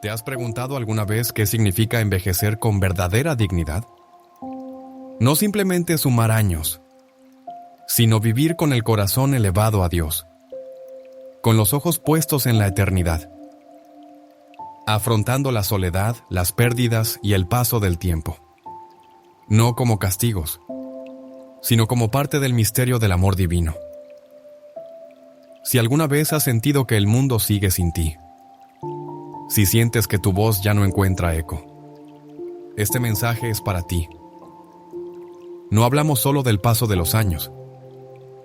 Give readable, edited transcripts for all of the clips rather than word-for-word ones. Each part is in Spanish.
¿Te has preguntado alguna vez qué significa envejecer con verdadera dignidad? No simplemente sumar años, sino vivir con el corazón elevado a Dios, con los ojos puestos en la eternidad, afrontando la soledad, las pérdidas y el paso del tiempo. No como castigos, sino como parte del misterio del amor divino. Si alguna vez has sentido que el mundo sigue sin ti, si sientes que tu voz ya no encuentra eco, este mensaje es para ti. No hablamos solo del paso de los años,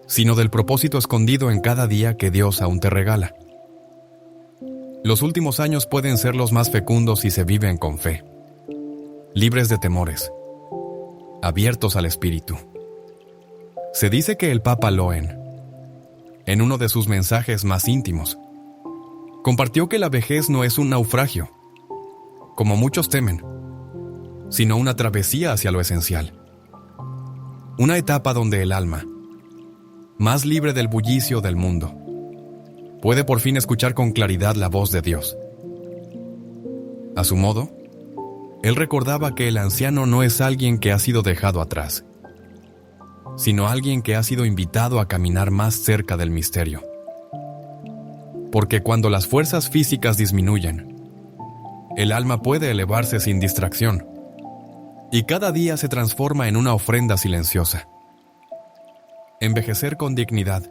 sino del propósito escondido en cada día que Dios aún te regala. Los últimos años pueden ser los más fecundos si se viven con fe, libres de temores, abiertos al Espíritu. Se dice que el Papa Loen, en uno de sus mensajes más íntimos, compartió que la vejez no es un naufragio, como muchos temen, sino una travesía hacia lo esencial. Una etapa donde el alma, más libre del bullicio del mundo, puede por fin escuchar con claridad la voz de Dios. A su modo, él recordaba que el anciano no es alguien que ha sido dejado atrás, sino alguien que ha sido invitado a caminar más cerca del misterio. Porque cuando las fuerzas físicas disminuyen, el alma puede elevarse sin distracción, y cada día se transforma en una ofrenda silenciosa. Envejecer con dignidad,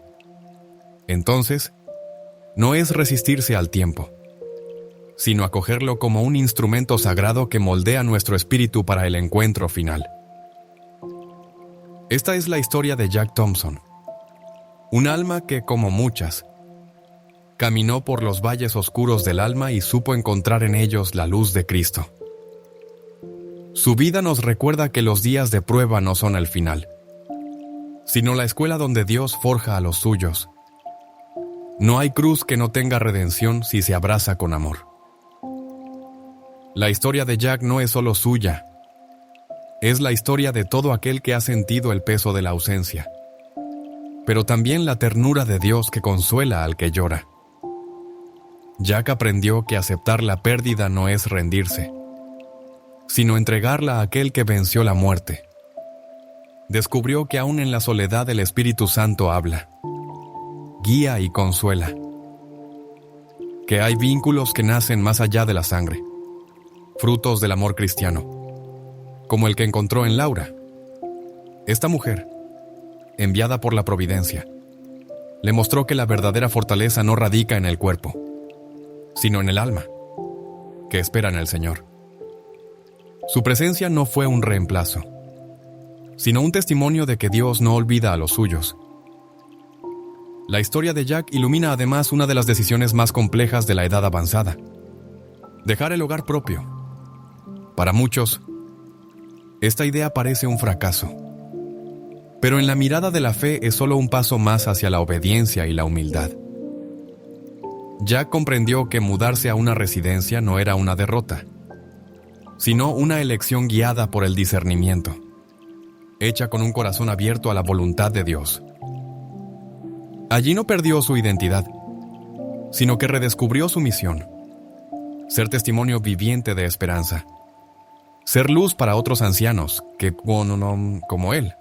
entonces, no es resistirse al tiempo, sino acogerlo como un instrumento sagrado que moldea nuestro espíritu para el encuentro final. Esta es la historia de Jack Thompson, un alma que, como muchas, caminó por los valles oscuros del alma y supo encontrar en ellos la luz de Cristo. Su vida nos recuerda que los días de prueba no son el final, sino la escuela donde Dios forja a los suyos. No hay cruz que no tenga redención si se abraza con amor. La historia de Jack no es solo suya, es la historia de todo aquel que ha sentido el peso de la ausencia, pero también la ternura de Dios que consuela al que llora. Jack aprendió que aceptar la pérdida no es rendirse, sino entregarla a aquel que venció la muerte. Descubrió que aún en la soledad el Espíritu Santo habla, guía y consuela. Que hay vínculos que nacen más allá de la sangre, frutos del amor cristiano, como el que encontró en Laura. Esta mujer, enviada por la providencia, le mostró que la verdadera fortaleza no radica en el cuerpo, sino en el alma, que espera en el Señor. Su presencia no fue un reemplazo, sino un testimonio de que Dios no olvida a los suyos. La historia de Jack ilumina además una de las decisiones más complejas de la edad avanzada: dejar el hogar propio. Para muchos, esta idea parece un fracaso, pero en la mirada de la fe es solo un paso más hacia la obediencia y la humildad. Jack comprendió que mudarse a una residencia no era una derrota, sino una elección guiada por el discernimiento, hecha con un corazón abierto a la voluntad de Dios. Allí no perdió su identidad, sino que redescubrió su misión: ser testimonio viviente de esperanza, ser luz para otros ancianos que, como él,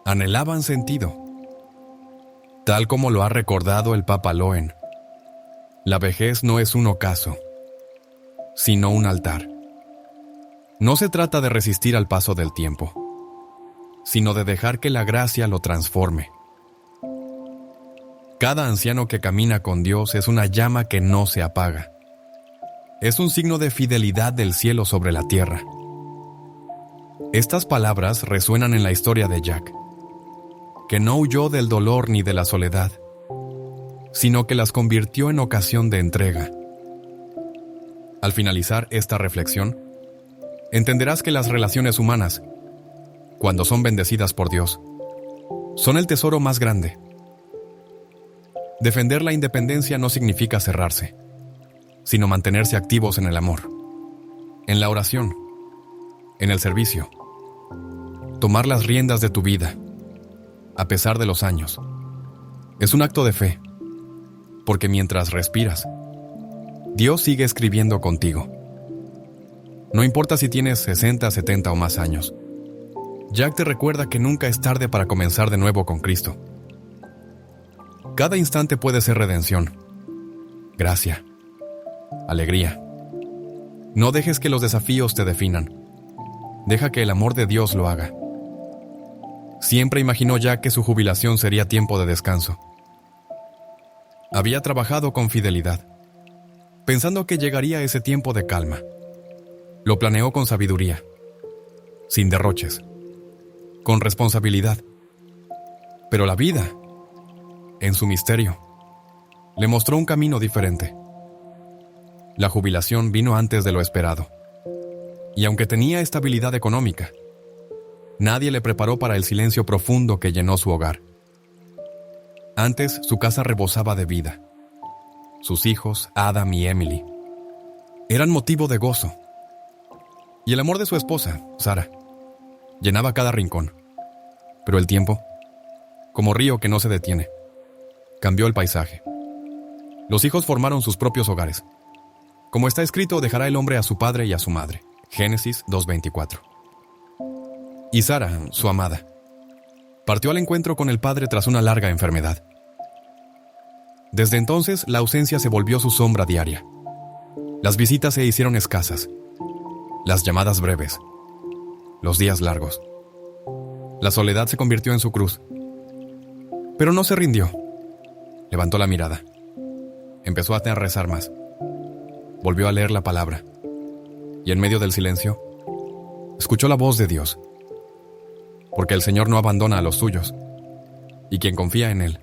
anhelaban sentido. Tal como lo ha recordado el Papa Loen, la vejez no es un ocaso, sino un altar. No se trata de resistir al paso del tiempo, sino de dejar que la gracia lo transforme. Cada anciano que camina con Dios es una llama que no se apaga. Es un signo de fidelidad del cielo sobre la tierra. Estas palabras resuenan en la historia de Jack, que no huyó del dolor ni de la soledad, sino que las convirtió en ocasión de entrega. Al finalizar esta reflexión, entenderás que las relaciones humanas, cuando son bendecidas por Dios, son el tesoro más grande. Defender la independencia no significa cerrarse, sino mantenerse activos en el amor, en la oración, en el servicio. Tomar las riendas de tu vida, a pesar de los años, es un acto de fe. porque mientras respiras, Dios sigue escribiendo contigo. No importa si tienes 60, 70 o más años. Jack te recuerda que nunca es tarde para comenzar de nuevo con Cristo. Cada instante puede ser redención, gracia, alegría. No dejes que los desafíos te definan. Deja que el amor de Dios lo haga. Siempre imaginó Jack que su jubilación sería tiempo de descanso. Había trabajado con fidelidad, pensando que llegaría ese tiempo de calma. Lo planeó con sabiduría, sin derroches, con responsabilidad. Pero la vida, en su misterio, le mostró un camino diferente. La jubilación vino antes de lo esperado. Y aunque tenía estabilidad económica, nadie le preparó para el silencio profundo que llenó su hogar. Antes, su casa rebosaba de vida. Sus hijos, Adam y Emily, eran motivo de gozo. Y el amor de su esposa, Sara, llenaba cada rincón. Pero el tiempo, como río que no se detiene, cambió el paisaje. Los hijos formaron sus propios hogares. Como está escrito, dejará el hombre a su padre y a su madre. Génesis 2:24. Y Sara, su amada, partió al encuentro con el padre tras una larga enfermedad. Desde entonces, la ausencia se volvió su sombra diaria. Las visitas se hicieron escasas, las llamadas breves, los días largos. La soledad se convirtió en su cruz. Pero no se rindió. Levantó la mirada. Empezó a rezar más. Volvió a leer la palabra. Y en medio del silencio, escuchó la voz de Dios. Porque el Señor no abandona a los suyos. Y quien confía en Él,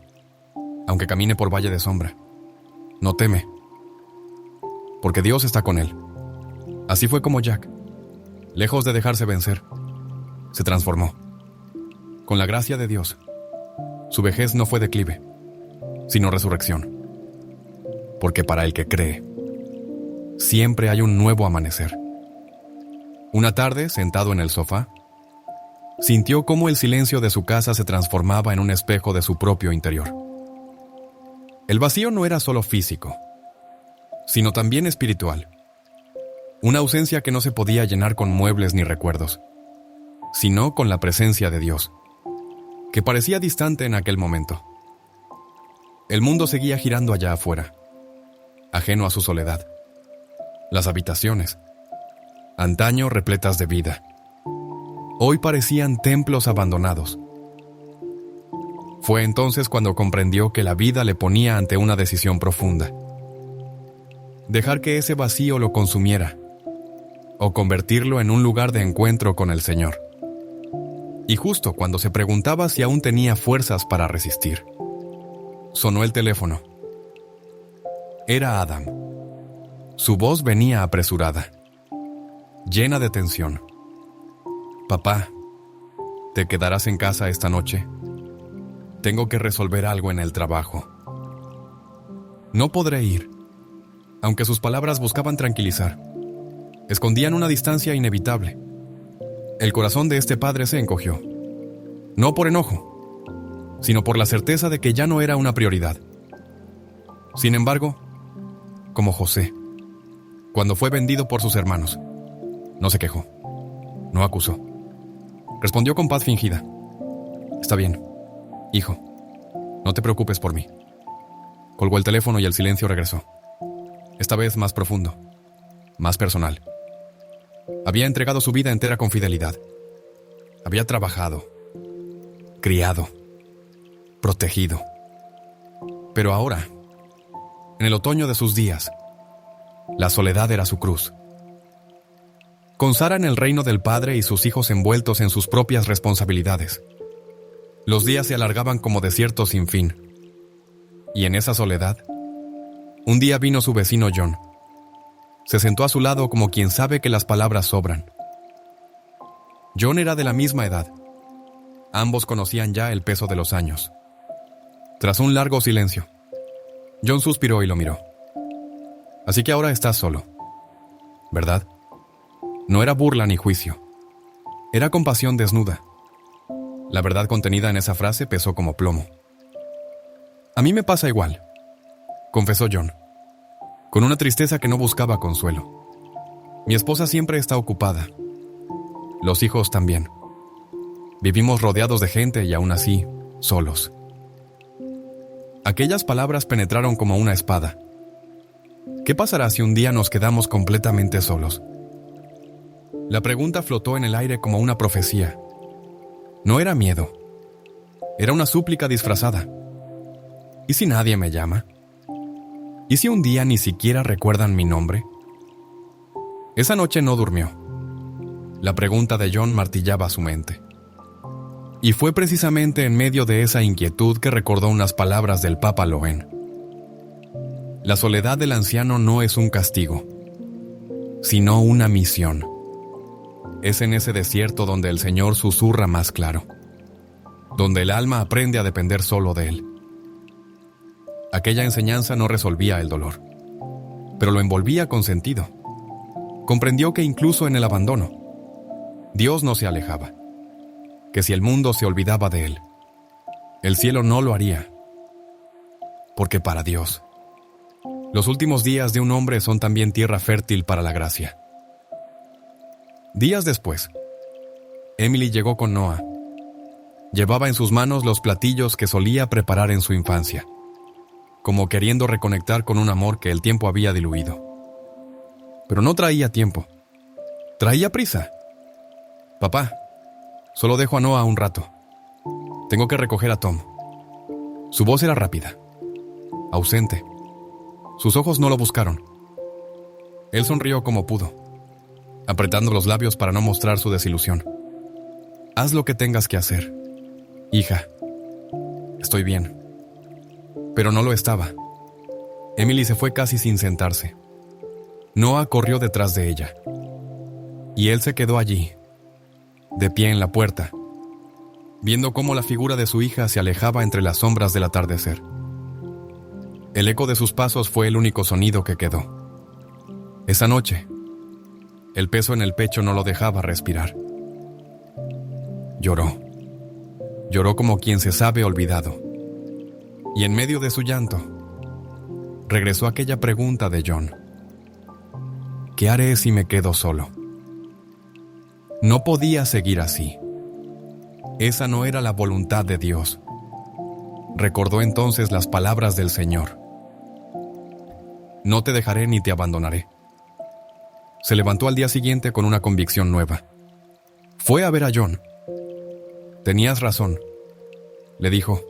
aunque camine por valle de sombra, no teme. Porque Dios está con él. Así fue como Jack, lejos de dejarse vencer, se transformó. Con la gracia de Dios, su vejez no fue declive, sino resurrección. Porque para el que cree, siempre hay un nuevo amanecer. Una tarde, sentado en el sofá, sintió cómo el silencio de su casa se transformaba en un espejo de su propio interior. El vacío no era solo físico, sino también espiritual. Una ausencia que no se podía llenar con muebles ni recuerdos, sino con la presencia de Dios, que parecía distante en aquel momento. El mundo seguía girando allá afuera, ajeno a su soledad. Las habitaciones, antaño repletas de vida, hoy parecían templos abandonados. Fue entonces cuando comprendió que la vida le ponía ante una decisión profunda: dejar que ese vacío lo consumiera, o convertirlo en un lugar de encuentro con el Señor. Y justo cuando se preguntaba si aún tenía fuerzas para resistir, sonó el teléfono. Era Adam. Su voz venía apresurada, llena de tensión. «Papá, ¿te quedarás en casa esta noche? Tengo que resolver algo en el trabajo. No podré ir». Aunque sus palabras buscaban tranquilizar, escondían una distancia inevitable. El corazón de este padre se encogió, no por enojo, sino por la certeza de que ya no era una prioridad. Sin embargo, como José, cuando fue vendido por sus hermanos, no se quejó, no acusó. Respondió con paz fingida: «Está bien, hijo, no te preocupes por mí». Colgó el teléfono y el silencio regresó. Esta vez más profundo, más personal. Había entregado su vida entera con fidelidad. Había trabajado, criado, protegido. Pero ahora, en el otoño de sus días, la soledad era su cruz. Con Sara en el reino del Padre y sus hijos envueltos en sus propias responsabilidades, los días se alargaban como desiertos sin fin. Y en esa soledad, un día vino su vecino John. Se sentó a su lado como quien sabe que las palabras sobran. John era de la misma edad. Ambos conocían ya el peso de los años. Tras un largo silencio, John suspiró y lo miró. «Así que ahora estás solo, ¿verdad?» No era burla ni juicio. Era compasión desnuda. La verdad contenida en esa frase pesó como plomo. «A mí me pasa igual. confesó John, con una tristeza que no buscaba consuelo. Mi esposa siempre está ocupada. Los hijos también. Vivimos rodeados de gente y aún así, solos. Aquellas palabras penetraron como una espada. ¿Qué pasará si un día nos quedamos completamente solos? La pregunta flotó en el aire como una profecía. No era miedo. Era una súplica disfrazada. ¿Y si nadie me llama? ¿Y si un día ni siquiera recuerdan mi nombre? Esa noche no durmió. La pregunta de John martillaba su mente. Y fue precisamente en medio de esa inquietud que recordó unas palabras del Papa Loen. La soledad del anciano no es un castigo, sino una misión. Es en ese desierto donde el Señor susurra más claro, donde el alma aprende a depender solo de Él. Aquella enseñanza no resolvía el dolor, pero lo envolvía con sentido. Comprendió que incluso en el abandono, Dios no se alejaba, que si el mundo se olvidaba de Él, el cielo no lo haría, porque para Dios, los últimos días de un hombre son también tierra fértil para la gracia. Días después, Emily llegó con Noah. Llevaba en sus manos los platillos que solía preparar en su infancia, como queriendo reconectar con un amor que el tiempo había diluido. Pero no traía tiempo. Traía prisa. Papá, solo dejo a Noah un rato. Tengo que recoger a Tom. Su voz era rápida, ausente. Sus ojos no lo buscaron. Él sonrió como pudo, apretando los labios para no mostrar su desilusión. Haz lo que tengas que hacer, hija. Estoy bien. Pero no lo estaba. Emily se fue casi sin sentarse. Noah corrió detrás de ella. Y él se quedó allí, de pie en la puerta, viendo cómo la figura de su hija se alejaba entre las sombras del atardecer. El eco de sus pasos fue el único sonido que quedó. Esa noche, el peso en el pecho no lo dejaba respirar. Lloró. Lloró como quien se sabe olvidado. Y en medio de su llanto, regresó aquella pregunta de John. ¿Qué haré si me quedo solo? No podía seguir así. Esa no era la voluntad de Dios. Recordó entonces las palabras del Señor. No te dejaré ni te abandonaré. Se levantó al día siguiente con una convicción nueva. Fue a ver a John. Tenías razón, le dijo.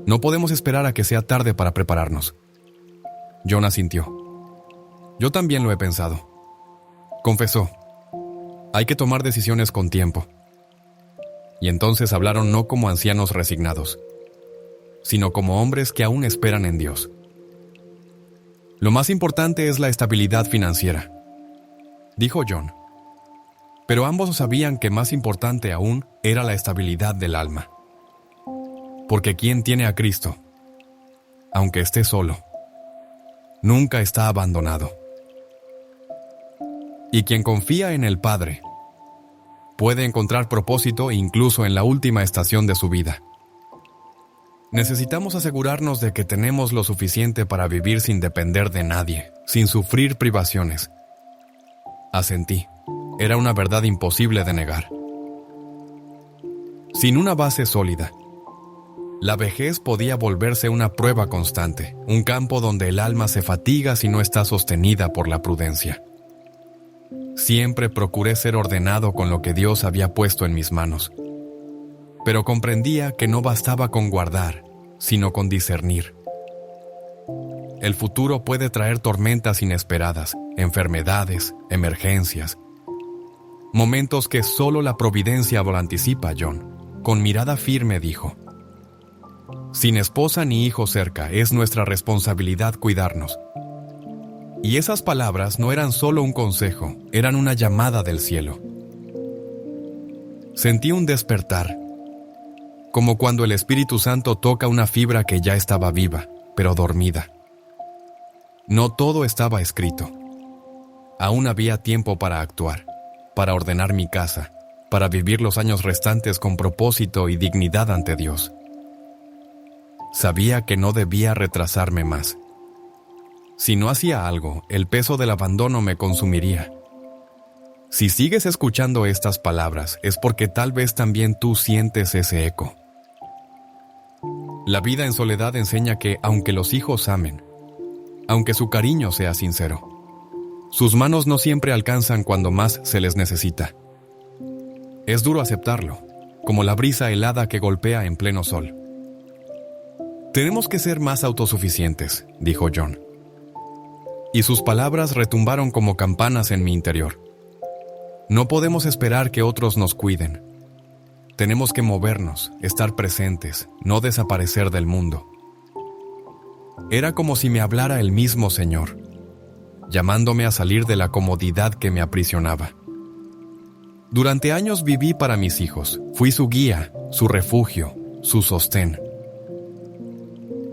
No podemos esperar a que sea tarde para prepararnos. John asintió. Yo también lo he pensado. Confesó. Hay que tomar decisiones con tiempo. Y entonces hablaron no como ancianos resignados, sino como hombres que aún esperan en Dios. Lo más importante es la estabilidad financiera, dijo John. Pero ambos sabían que más importante aún era la estabilidad del alma. Porque quien tiene a Cristo, aunque esté solo, nunca está abandonado. Y quien confía en el Padre puede encontrar propósito incluso en la última estación de su vida. Necesitamos asegurarnos de que tenemos lo suficiente para vivir sin depender de nadie, sin sufrir privaciones. Asentí. Era una verdad imposible de negar. Sin una base sólida, la vejez podía volverse una prueba constante, un campo donde el alma se fatiga si no está sostenida por la prudencia. Siempre procuré ser ordenado con lo que Dios había puesto en mis manos. Pero comprendía que no bastaba con guardar, sino con discernir. El futuro puede traer tormentas inesperadas, enfermedades, emergencias. Momentos que solo la providencia lo anticipa, John. Con mirada firme dijo: sin esposa ni hijo cerca, es nuestra responsabilidad cuidarnos. Y esas palabras no eran solo un consejo, eran una llamada del cielo. Sentí un despertar, como cuando el Espíritu Santo toca una fibra que ya estaba viva, pero dormida. No todo estaba escrito. Aún había tiempo para actuar, para ordenar mi casa, para vivir los años restantes con propósito y dignidad ante Dios. Sabía que no debía retrasarme más, Si no hacía algo, el peso del abandono me consumiría. Si sigues escuchando estas palabras, es porque tal vez también tú sientes ese eco. La vida en soledad enseña que, aunque los hijos amen, aunque su cariño sea sincero, sus manos no siempre alcanzan cuando más se les necesita. Es duro aceptarlo, como la brisa helada que golpea en pleno sol. Tenemos que ser más autosuficientes, dijo John. Y sus palabras retumbaron como campanas en mi interior. No podemos esperar que otros nos cuiden. Tenemos que movernos, estar presentes, no desaparecer del mundo. Era como si me hablara el mismo Señor, llamándome a salir de la comodidad que me aprisionaba. Durante años viví para mis hijos, fui su guía, su refugio, su sostén.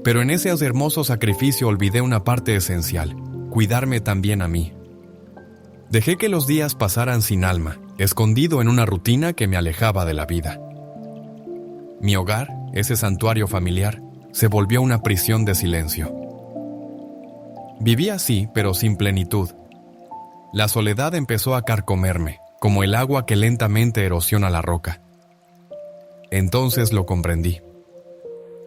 Pero en ese hermoso sacrificio olvidé una parte esencial, cuidarme también a mí. Dejé que los días pasaran sin alma, escondido en una rutina que me alejaba de la vida. Mi hogar, ese santuario familiar, se volvió una prisión de silencio. Viví así, pero sin plenitud. La soledad empezó a carcomerme, como el agua que lentamente erosiona la roca. Entonces lo comprendí.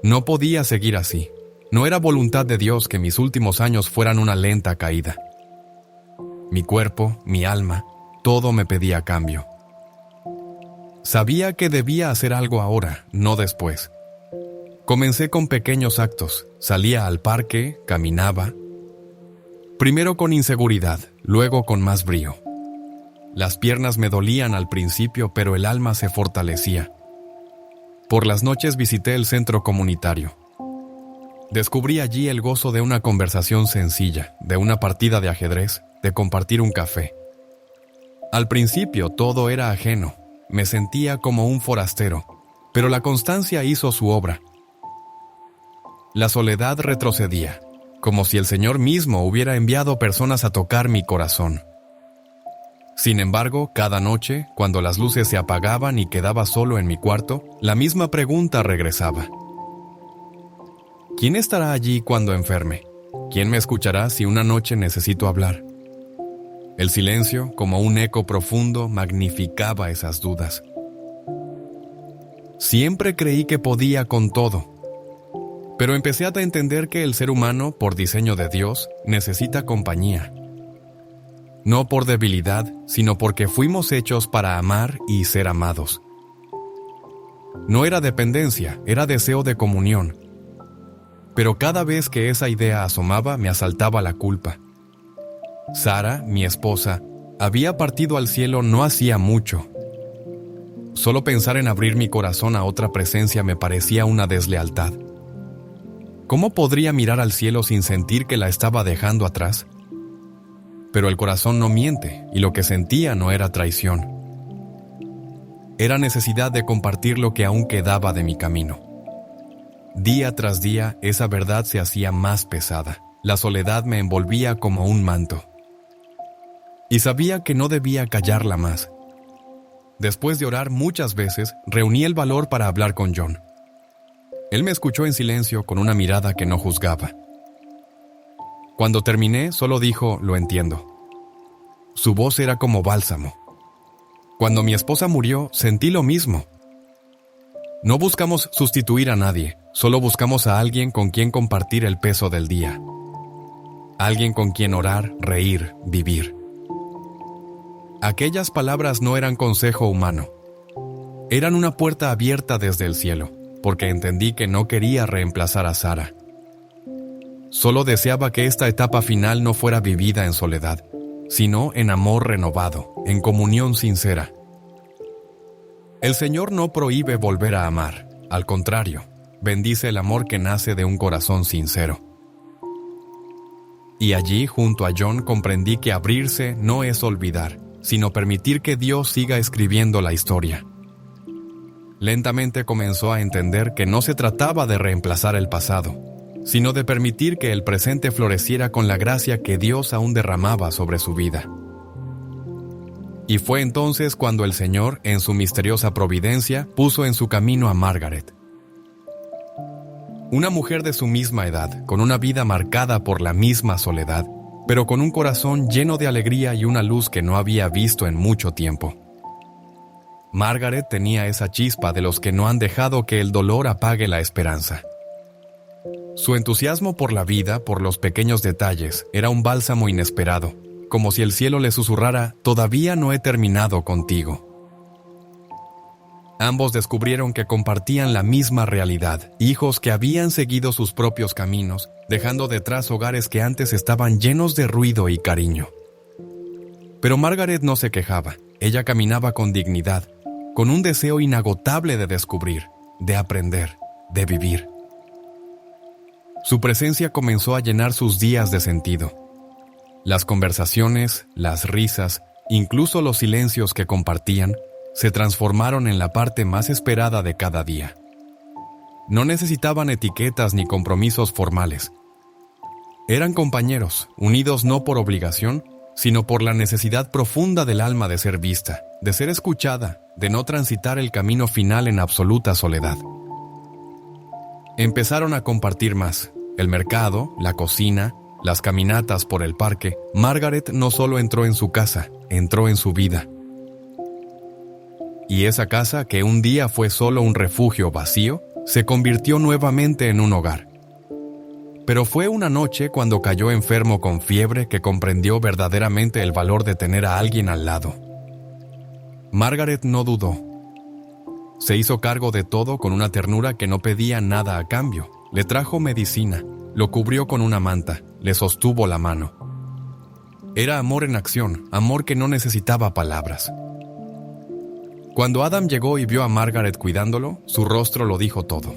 No podía seguir así. No era voluntad de Dios que mis últimos años fueran una lenta caída. Mi cuerpo, mi alma, todo me pedía cambio. Sabía que debía hacer algo ahora, no después. Comencé con pequeños actos. Salía al parque, caminaba. Primero con inseguridad, luego con más brío. Las piernas me dolían al principio, pero el alma se fortalecía. Por las noches visité el centro comunitario. Descubrí allí el gozo de una conversación sencilla, de una partida de ajedrez, de compartir un café. Al principio todo era ajeno, me sentía como un forastero, pero la constancia hizo su obra. La soledad retrocedía, como si el Señor mismo hubiera enviado personas a tocar mi corazón. Sin embargo, cada noche, cuando las luces se apagaban y quedaba solo en mi cuarto, la misma pregunta regresaba. ¿Quién estará allí cuando enferme? ¿Quién me escuchará si una noche necesito hablar? El silencio, como un eco profundo, magnificaba esas dudas. Siempre creí que podía con todo, pero empecé a entender que el ser humano, por diseño de Dios, necesita compañía. No por debilidad, sino porque fuimos hechos para amar y ser amados. No era dependencia, era deseo de comunión. Pero cada vez que esa idea asomaba, me asaltaba la culpa. Sara, mi esposa, había partido al cielo no hacía mucho. Solo pensar en abrir mi corazón a otra presencia me parecía una deslealtad. ¿Cómo podría mirar al cielo sin sentir que la estaba dejando atrás? Pero el corazón no miente, y lo que sentía no era traición. Era necesidad de compartir lo que aún quedaba de mi camino. Día tras día, esa verdad se hacía más pesada. La soledad me envolvía como un manto. Y sabía que no debía callarla más. Después de orar muchas veces, reuní el valor para hablar con John. Él me escuchó en silencio con una mirada que no juzgaba. Cuando terminé, solo dijo, lo entiendo. Su voz era como bálsamo. Cuando mi esposa murió, sentí lo mismo. No buscamos sustituir a nadie, solo buscamos a alguien con quien compartir el peso del día. Alguien con quien orar, reír, vivir. Aquellas palabras no eran consejo humano. Eran una puerta abierta desde el cielo, porque entendí que no quería reemplazar a Sara. Solo deseaba que esta etapa final no fuera vivida en soledad, sino en amor renovado, en comunión sincera. El Señor no prohíbe volver a amar, al contrario, bendice el amor que nace de un corazón sincero. Y allí, junto a John, comprendí que abrirse no es olvidar, sino permitir que Dios siga escribiendo la historia. Lentamente comenzó a entender que no se trataba de reemplazar el pasado, sino de permitir que el presente floreciera con la gracia que Dios aún derramaba sobre su vida. Y fue entonces cuando el Señor, en su misteriosa providencia, puso en su camino a Margaret. Una mujer de su misma edad, con una vida marcada por la misma soledad, pero con un corazón lleno de alegría y una luz que no había visto en mucho tiempo. Margaret tenía esa chispa de los que no han dejado que el dolor apague la esperanza. Su entusiasmo por la vida, por los pequeños detalles, era un bálsamo inesperado, como si el cielo le susurrara: «Todavía no he terminado contigo». Ambos descubrieron que compartían la misma realidad, hijos que habían seguido sus propios caminos, dejando detrás hogares que antes estaban llenos de ruido y cariño. Pero Margaret no se quejaba, ella caminaba con dignidad, con un deseo inagotable de descubrir, de aprender, de vivir. Su presencia comenzó a llenar sus días de sentido. Las conversaciones, las risas, incluso los silencios que compartían, se transformaron en la parte más esperada de cada día. No necesitaban etiquetas ni compromisos formales. Eran compañeros, unidos no por obligación, sino por la necesidad profunda del alma de ser vista, de ser escuchada, de no transitar el camino final en absoluta soledad. Empezaron a compartir más. El mercado, la cocina, las caminatas por el parque. Margaret no solo entró en su casa, entró en su vida. Y esa casa, que un día fue solo un refugio vacío, se convirtió nuevamente en un hogar. Pero fue una noche cuando cayó enfermo con fiebre que comprendió verdaderamente el valor de tener a alguien al lado. Margaret no dudó. Se hizo cargo de todo con una ternura que no pedía nada a cambio. Le trajo medicina, lo cubrió con una manta, le sostuvo la mano. Era amor en acción, amor que no necesitaba palabras. Cuando Adam llegó y vio a Margaret cuidándolo, su rostro lo dijo todo.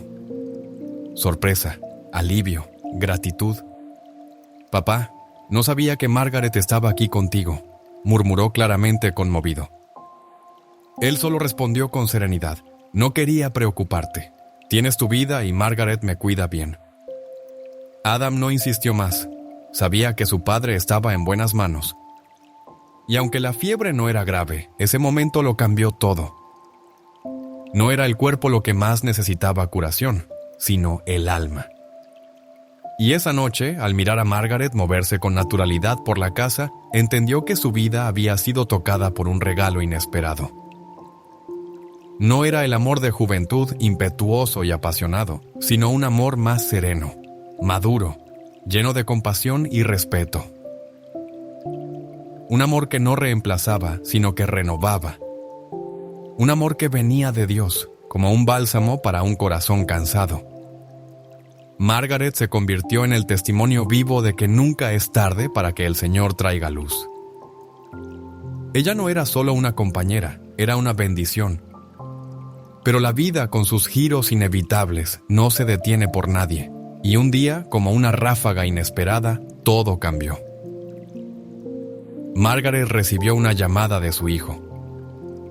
Sorpresa, alivio, gratitud. «Papá, no sabía que Margaret estaba aquí contigo», murmuró claramente conmovido. Él solo respondió con serenidad: «No quería preocuparte. Tienes tu vida y Margaret me cuida bien». Adam no insistió más. Sabía que su padre estaba en buenas manos. Y aunque la fiebre no era grave, ese momento lo cambió todo. No era el cuerpo lo que más necesitaba curación, sino el alma. Y esa noche, al mirar a Margaret moverse con naturalidad por la casa, entendió que su vida había sido tocada por un regalo inesperado. No era el amor de juventud impetuoso y apasionado, sino un amor más sereno, maduro, lleno de compasión y respeto. Un amor que no reemplazaba, sino que renovaba. Un amor que venía de Dios, como un bálsamo para un corazón cansado. Margaret se convirtió en el testimonio vivo de que nunca es tarde para que el Señor traiga luz. Ella no era solo una compañera, era una bendición. Pero la vida, con sus giros inevitables, no se detiene por nadie, y un día, como una ráfaga inesperada, todo cambió. Margaret recibió una llamada de su hijo.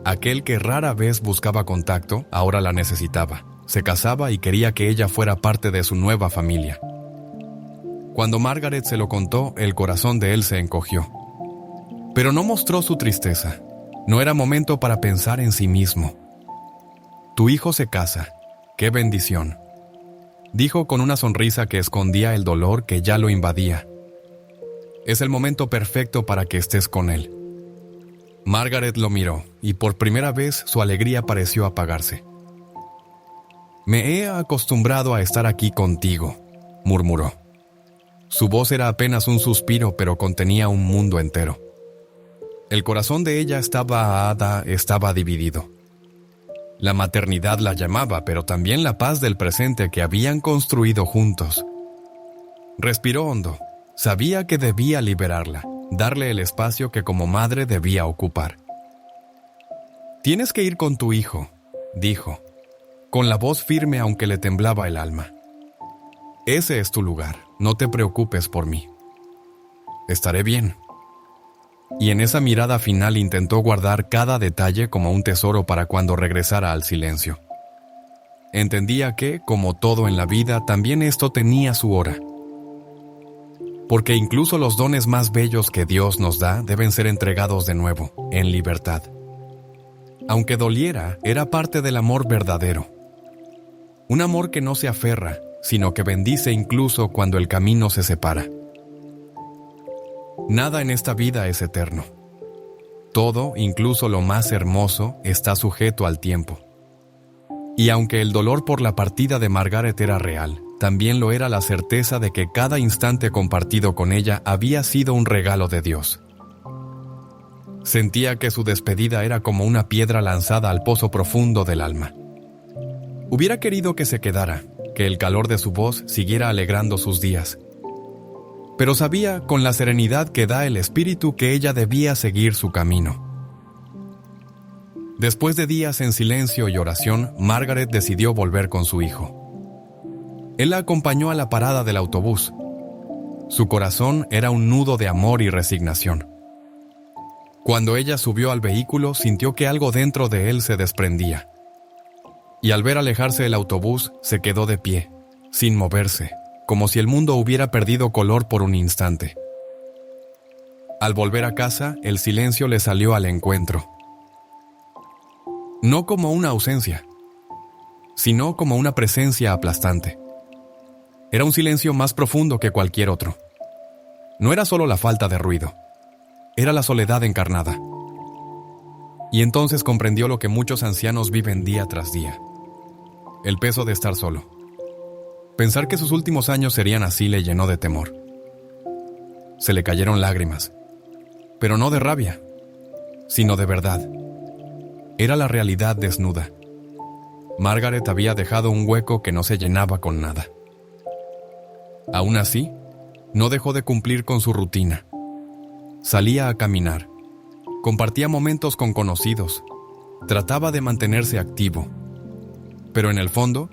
Aquel que rara vez buscaba contacto, ahora la necesitaba. Se casaba y quería que ella fuera parte de su nueva familia. Cuando Margaret se lo contó, el corazón de él se encogió. Pero no mostró su tristeza. No era momento para pensar en sí mismo. «Tu hijo se casa. ¡Qué bendición!», dijo con una sonrisa que escondía el dolor que ya lo invadía. «Es el momento perfecto para que estés con él». Margaret lo miró, y por primera vez su alegría pareció apagarse. «Me he acostumbrado a estar aquí contigo», murmuró. Su voz era apenas un suspiro, pero contenía un mundo entero. El corazón de ella estaba dividido. La maternidad la llamaba, pero también la paz del presente que habían construido juntos. Respiró hondo. Sabía que debía liberarla, darle el espacio que como madre debía ocupar. «Tienes que ir con tu hijo», dijo, con la voz firme aunque le temblaba el alma. «Ese es tu lugar, no te preocupes por mí. Estaré bien». Y en esa mirada final intentó guardar cada detalle como un tesoro para cuando regresara al silencio. Entendía que, como todo en la vida, también esto tenía su hora. Porque incluso los dones más bellos que Dios nos da deben ser entregados de nuevo, en libertad. Aunque doliera, era parte del amor verdadero. Un amor que no se aferra, sino que bendice incluso cuando el camino se separa. Nada en esta vida es eterno. Todo, incluso lo más hermoso, está sujeto al tiempo. Y aunque el dolor por la partida de Margaret era real, también lo era la certeza de que cada instante compartido con ella había sido un regalo de Dios. Sentía que su despedida era como una piedra lanzada al pozo profundo del alma. Hubiera querido que se quedara, que el calor de su voz siguiera alegrando sus días. Pero sabía, con la serenidad que da el espíritu, que ella debía seguir su camino. Después de días en silencio y oración, Margaret decidió volver con su hijo. Él la acompañó a la parada del autobús. Su corazón era un nudo de amor y resignación. Cuando ella subió al vehículo, sintió que algo dentro de él se desprendía. Y al ver alejarse el autobús, se quedó de pie, sin moverse, como si el mundo hubiera perdido color por un instante. Al volver a casa, el silencio le salió al encuentro. No como una ausencia, sino como una presencia aplastante. Era un silencio más profundo que cualquier otro. No era solo la falta de ruido, era la soledad encarnada. Y entonces comprendió lo que muchos ancianos viven día tras día: el peso de estar solo. Pensar que sus últimos años serían así le llenó de temor. Se le cayeron lágrimas, pero no de rabia, sino de verdad. Era la realidad desnuda. Margaret había dejado un hueco que no se llenaba con nada. Aún así, no dejó de cumplir con su rutina. Salía a caminar, compartía momentos con conocidos, trataba de mantenerse activo, pero en el fondo,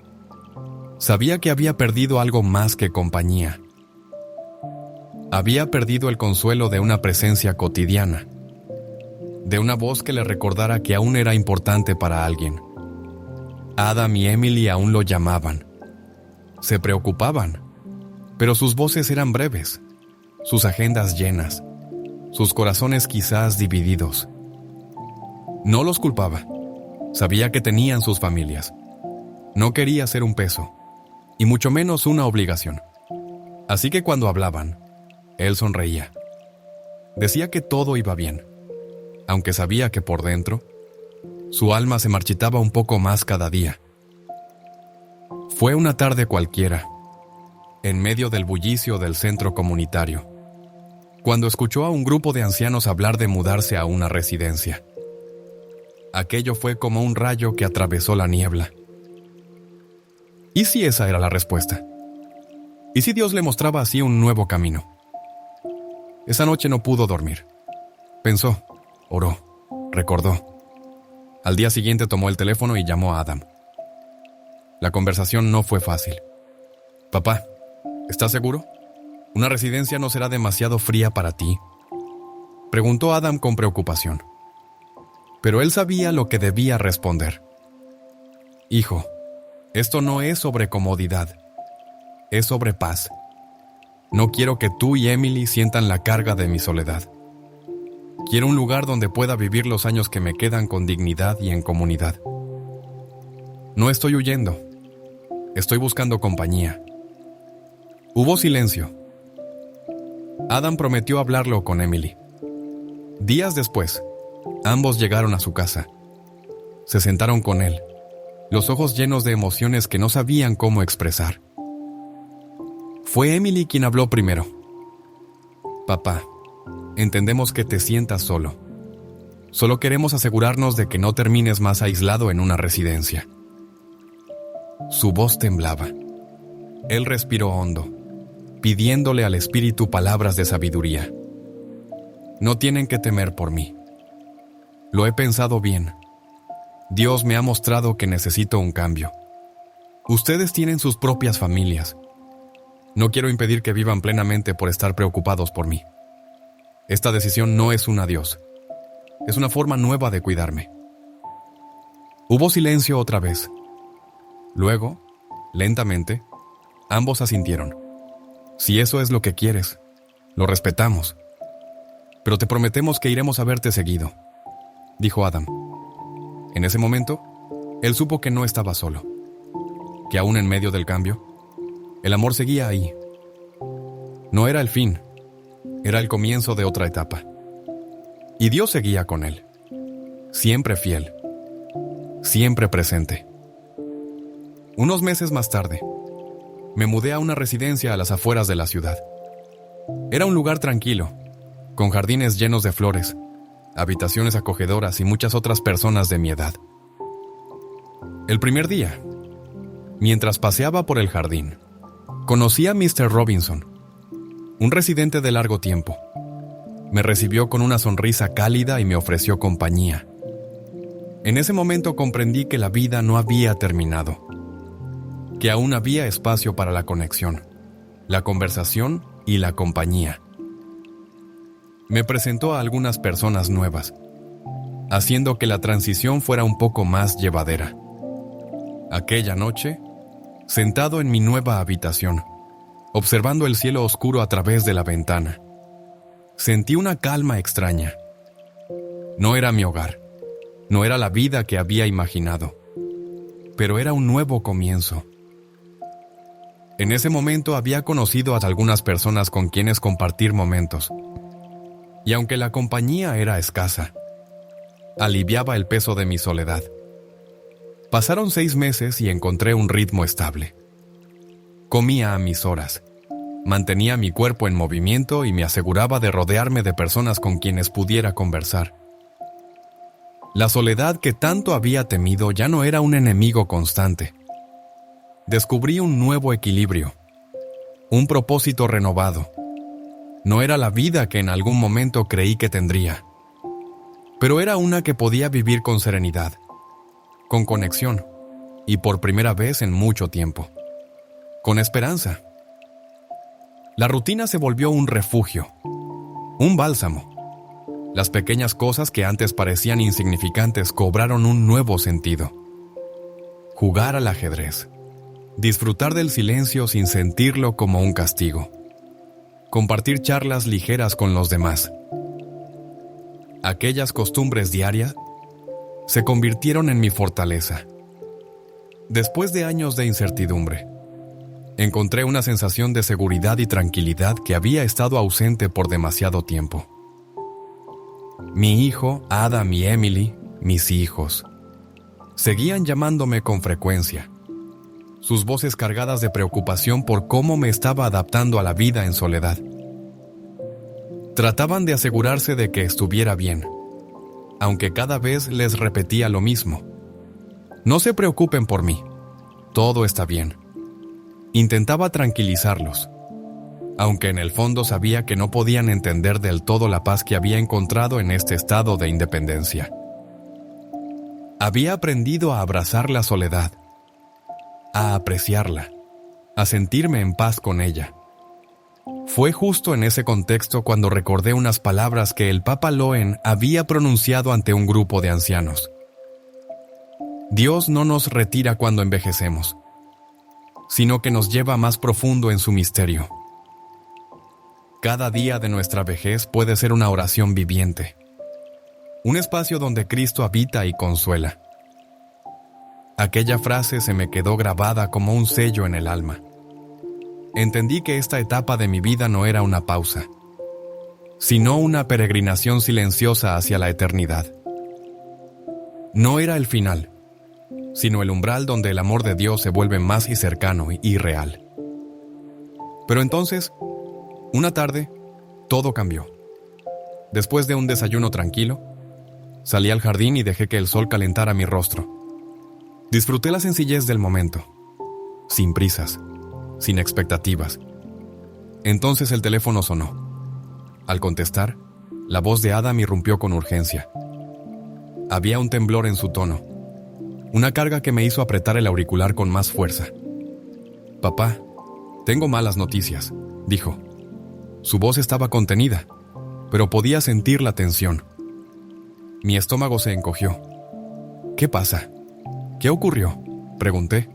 sabía que había perdido algo más que compañía. Había perdido el consuelo de una presencia cotidiana, de una voz que le recordara que aún era importante para alguien. Adam y Emily aún lo llamaban, se preocupaban, pero sus voces eran breves, sus agendas llenas, sus corazones quizás divididos. No los culpaba, sabía que tenían sus familias. No quería ser un peso, y mucho menos una obligación. Así que cuando hablaban, él sonreía. Decía que todo iba bien, aunque sabía que por dentro, su alma se marchitaba un poco más cada día. Fue una tarde cualquiera, en medio del bullicio del centro comunitario, cuando escuchó a un grupo de ancianos hablar de mudarse a una residencia. Aquello fue como un rayo que atravesó la niebla. ¿Y si esa era la respuesta? ¿Y si Dios le mostraba así un nuevo camino? Esa noche no pudo dormir. Pensó, oró, recordó. Al día siguiente tomó el teléfono y llamó a Adam. La conversación no fue fácil. «Papá, ¿estás seguro? ¿Una residencia no será demasiado fría para ti?», preguntó Adam con preocupación. Pero él sabía lo que debía responder. «Hijo, esto no es sobre comodidad, es sobre paz. No quiero que tú y Emily sientan la carga de mi soledad. Quiero un lugar donde pueda vivir los años que me quedan con dignidad y en comunidad. No estoy huyendo, estoy buscando compañía». Hubo silencio. Adam prometió hablarlo con Emily. Días después, ambos llegaron a su casa. Se sentaron con él, los ojos llenos de emociones que no sabían cómo expresar. Fue Emily quien habló primero. «Papá, entendemos que te sientas solo. Solo queremos asegurarnos de que no termines más aislado en una residencia». Su voz temblaba. Él respiró hondo, pidiéndole al espíritu palabras de sabiduría. «No tienen que temer por mí. Lo he pensado bien. Dios me ha mostrado que necesito un cambio. Ustedes tienen sus propias familias. No quiero impedir que vivan plenamente por estar preocupados por mí. Esta decisión no es un adiós. Es una forma nueva de cuidarme». Hubo silencio otra vez. Luego, lentamente, ambos asintieron. «Si eso es lo que quieres, lo respetamos. Pero te prometemos que iremos a verte seguido», dijo Adam. En ese momento, él supo que no estaba solo, que aún en medio del cambio, El amor seguía ahí. No era el fin, era el comienzo de otra etapa. Y Dios seguía con él, siempre fiel, siempre presente. Unos meses más tarde, me mudé a una residencia a las afueras de la ciudad. Era un lugar tranquilo, con jardines llenos de flores, habitaciones acogedoras y muchas otras personas de mi edad. El primer día, mientras paseaba por el jardín, conocí a Mr. Robinson, un residente de largo tiempo. Me recibió con una sonrisa cálida y me ofreció compañía. En ese momento comprendí que la vida no había terminado, que aún había espacio para la conexión, la conversación y la compañía. Me presentó a algunas personas nuevas, haciendo que la transición fuera un poco más llevadera. Aquella noche, sentado en mi nueva habitación, observando el cielo oscuro a través de la ventana, sentí una calma extraña. No era mi hogar, no era la vida que había imaginado, pero era un nuevo comienzo. En ese momento había conocido a algunas personas con quienes compartir momentos, y aunque la compañía era escasa, aliviaba el peso de mi soledad. Pasaron 6 meses y encontré un ritmo estable. Comía a mis horas, mantenía mi cuerpo en movimiento y me aseguraba de rodearme de personas con quienes pudiera conversar. La soledad que tanto había temido ya no era un enemigo constante. Descubrí un nuevo equilibrio, un propósito renovado. No era la vida que en algún momento creí que tendría, pero era una que podía vivir con serenidad, con conexión y por primera vez en mucho tiempo, con esperanza. La rutina se volvió un refugio, un bálsamo. Las pequeñas cosas que antes parecían insignificantes cobraron un nuevo sentido. Jugar al ajedrez, disfrutar del silencio sin sentirlo como un castigo, compartir charlas ligeras con los demás. Aquellas costumbres diarias se convirtieron en mi fortaleza. Después de años de incertidumbre, encontré una sensación de seguridad y tranquilidad que había estado ausente por demasiado tiempo. Mi hijo, Adam y Emily, mis hijos, seguían llamándome con frecuencia, sus voces cargadas de preocupación por cómo me estaba adaptando a la vida en soledad. Trataban de asegurarse de que estuviera bien, aunque cada vez les repetía lo mismo. No se preocupen por mí, todo está bien. Intentaba tranquilizarlos, aunque en el fondo sabía que no podían entender del todo la paz que había encontrado en este estado de independencia. Había aprendido a abrazar la soledad, a apreciarla, a sentirme en paz con ella. Fue justo en ese contexto cuando recordé unas palabras que el Papa Loen había pronunciado ante un grupo de ancianos. Dios no nos retira cuando envejecemos, sino que nos lleva más profundo en su misterio. Cada día de nuestra vejez puede ser una oración viviente, un espacio donde Cristo habita y consuela. Aquella frase se me quedó grabada como un sello en el alma. Entendí que esta etapa de mi vida no era una pausa, sino una peregrinación silenciosa hacia la eternidad. No era el final, sino el umbral donde el amor de Dios se vuelve más y cercano y real. Pero entonces, una tarde, todo cambió. Después de un desayuno tranquilo, salí al jardín y dejé que el sol calentara mi rostro. Disfruté la sencillez del momento, sin prisas, sin expectativas. Entonces el teléfono sonó. Al contestar, la voz de Adam irrumpió con urgencia. Había un temblor en su tono, una carga que me hizo apretar el auricular con más fuerza. «Papá, tengo malas noticias», dijo. Su voz estaba contenida, pero podía sentir la tensión. Mi estómago se encogió. «¿Qué pasa? ¿Qué ocurrió?», pregunté,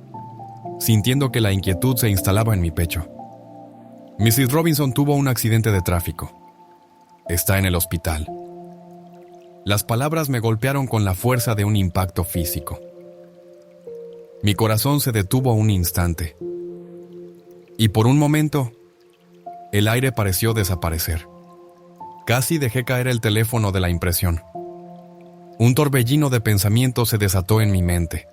sintiendo que la inquietud se instalaba en mi pecho. «Mrs. Robinson tuvo un accidente de tráfico. Está en el hospital». Las palabras me golpearon con la fuerza de un impacto físico. Mi corazón se detuvo un instante. Y por un momento, el aire pareció desaparecer. Casi dejé caer el teléfono de la impresión. Un torbellino de pensamientos se desató en mi mente.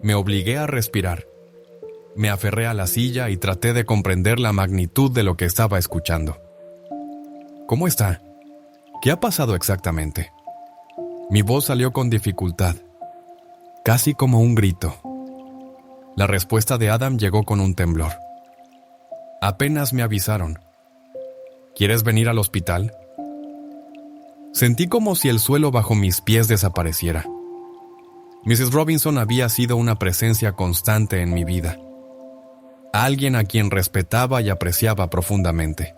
Me obligué a respirar. Me aferré a la silla y traté de comprender la magnitud de lo que estaba escuchando. ¿Cómo está? ¿Qué ha pasado exactamente? Mi voz salió con dificultad, casi como un grito. La respuesta de Adam llegó con un temblor. Apenas me avisaron. ¿Quieres venir al hospital? Sentí como si el suelo bajo mis pies desapareciera. Mrs. Robinson había sido una presencia constante en mi vida. Alguien a quien respetaba y apreciaba profundamente.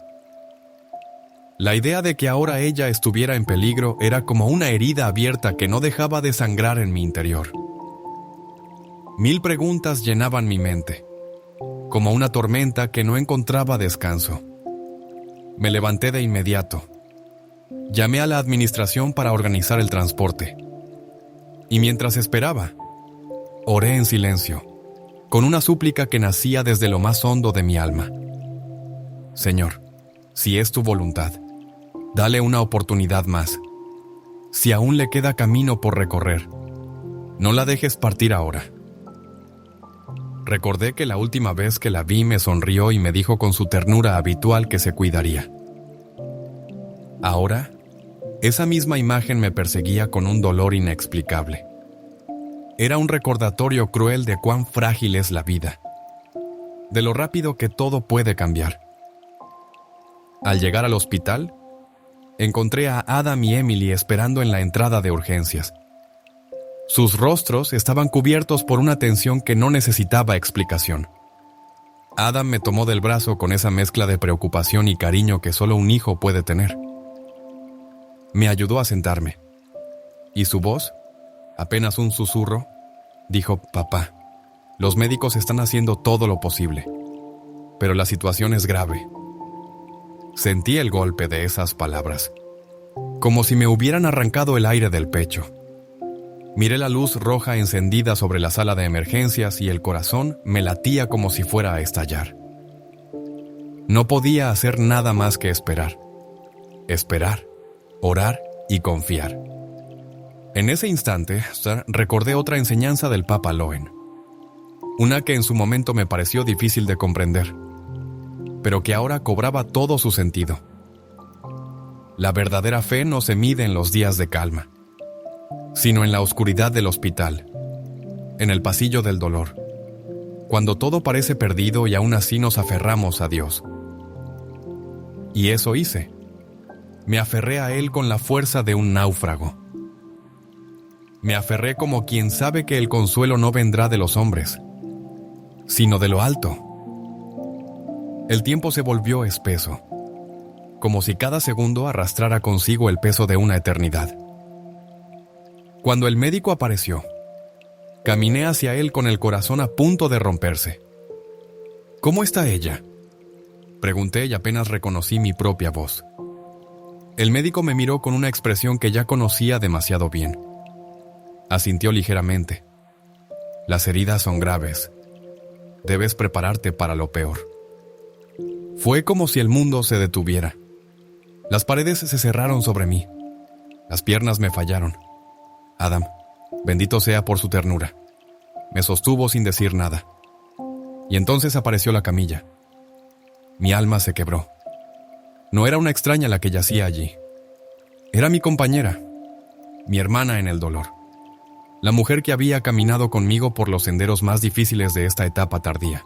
La idea de que ahora ella estuviera en peligro era como una herida abierta que no dejaba de sangrar en mi interior. 1000 preguntas llenaban mi mente, como una tormenta que no encontraba descanso. Me levanté de inmediato. Llamé a la administración para organizar el transporte. Y mientras esperaba, oré en silencio, con una súplica que nacía desde lo más hondo de mi alma. Señor, si es tu voluntad, dale una oportunidad más. Si aún le queda camino por recorrer, no la dejes partir ahora. Recordé que la última vez que la vi me sonrió y me dijo con su ternura habitual que se cuidaría. Ahora, esa misma imagen me perseguía con un dolor inexplicable. Era un recordatorio cruel de cuán frágil es la vida, de lo rápido que todo puede cambiar. Al llegar al hospital, encontré a Adam y Emily esperando en la entrada de urgencias. Sus rostros estaban cubiertos por una tensión que no necesitaba explicación. Adam me tomó del brazo con esa mezcla de preocupación y cariño que solo un hijo puede tener. Me ayudó a sentarme, y su voz, apenas un susurro, dijo: «Papá, los médicos están haciendo todo lo posible, pero la situación es grave». Sentí el golpe de esas palabras, como si me hubieran arrancado el aire del pecho. Miré la luz roja encendida sobre la sala de emergencias y el corazón me latía como si fuera a estallar. No podía hacer nada más que esperar. Esperar, orar y confiar. En ese instante, recordé otra enseñanza del Papa Loen. Una que en su momento me pareció difícil de comprender, pero que ahora cobraba todo su sentido. La verdadera fe no se mide en los días de calma, sino en la oscuridad del hospital, en el pasillo del dolor, cuando todo parece perdido y aún así nos aferramos a Dios. Y eso hice. Me aferré a Él con la fuerza de un náufrago. Me aferré como quien sabe que el consuelo no vendrá de los hombres, sino de lo alto. El tiempo se volvió espeso, como si cada segundo arrastrara consigo el peso de una eternidad. Cuando el médico apareció, caminé hacia él con el corazón a punto de romperse. «¿Cómo está ella?», pregunté y apenas reconocí mi propia voz. El médico me miró con una expresión que ya conocía demasiado bien. Asintió ligeramente. «Las heridas son graves. Debes prepararte para lo peor». Fue como si el mundo se detuviera. Las paredes se cerraron sobre mí. Las piernas me fallaron. Adam, bendito sea por su ternura, me sostuvo sin decir nada. Y entonces apareció la camilla. Mi alma se quebró. No era una extraña la que yacía allí. Era mi compañera, mi hermana en el dolor, la mujer que había caminado conmigo por los senderos más difíciles de esta etapa tardía.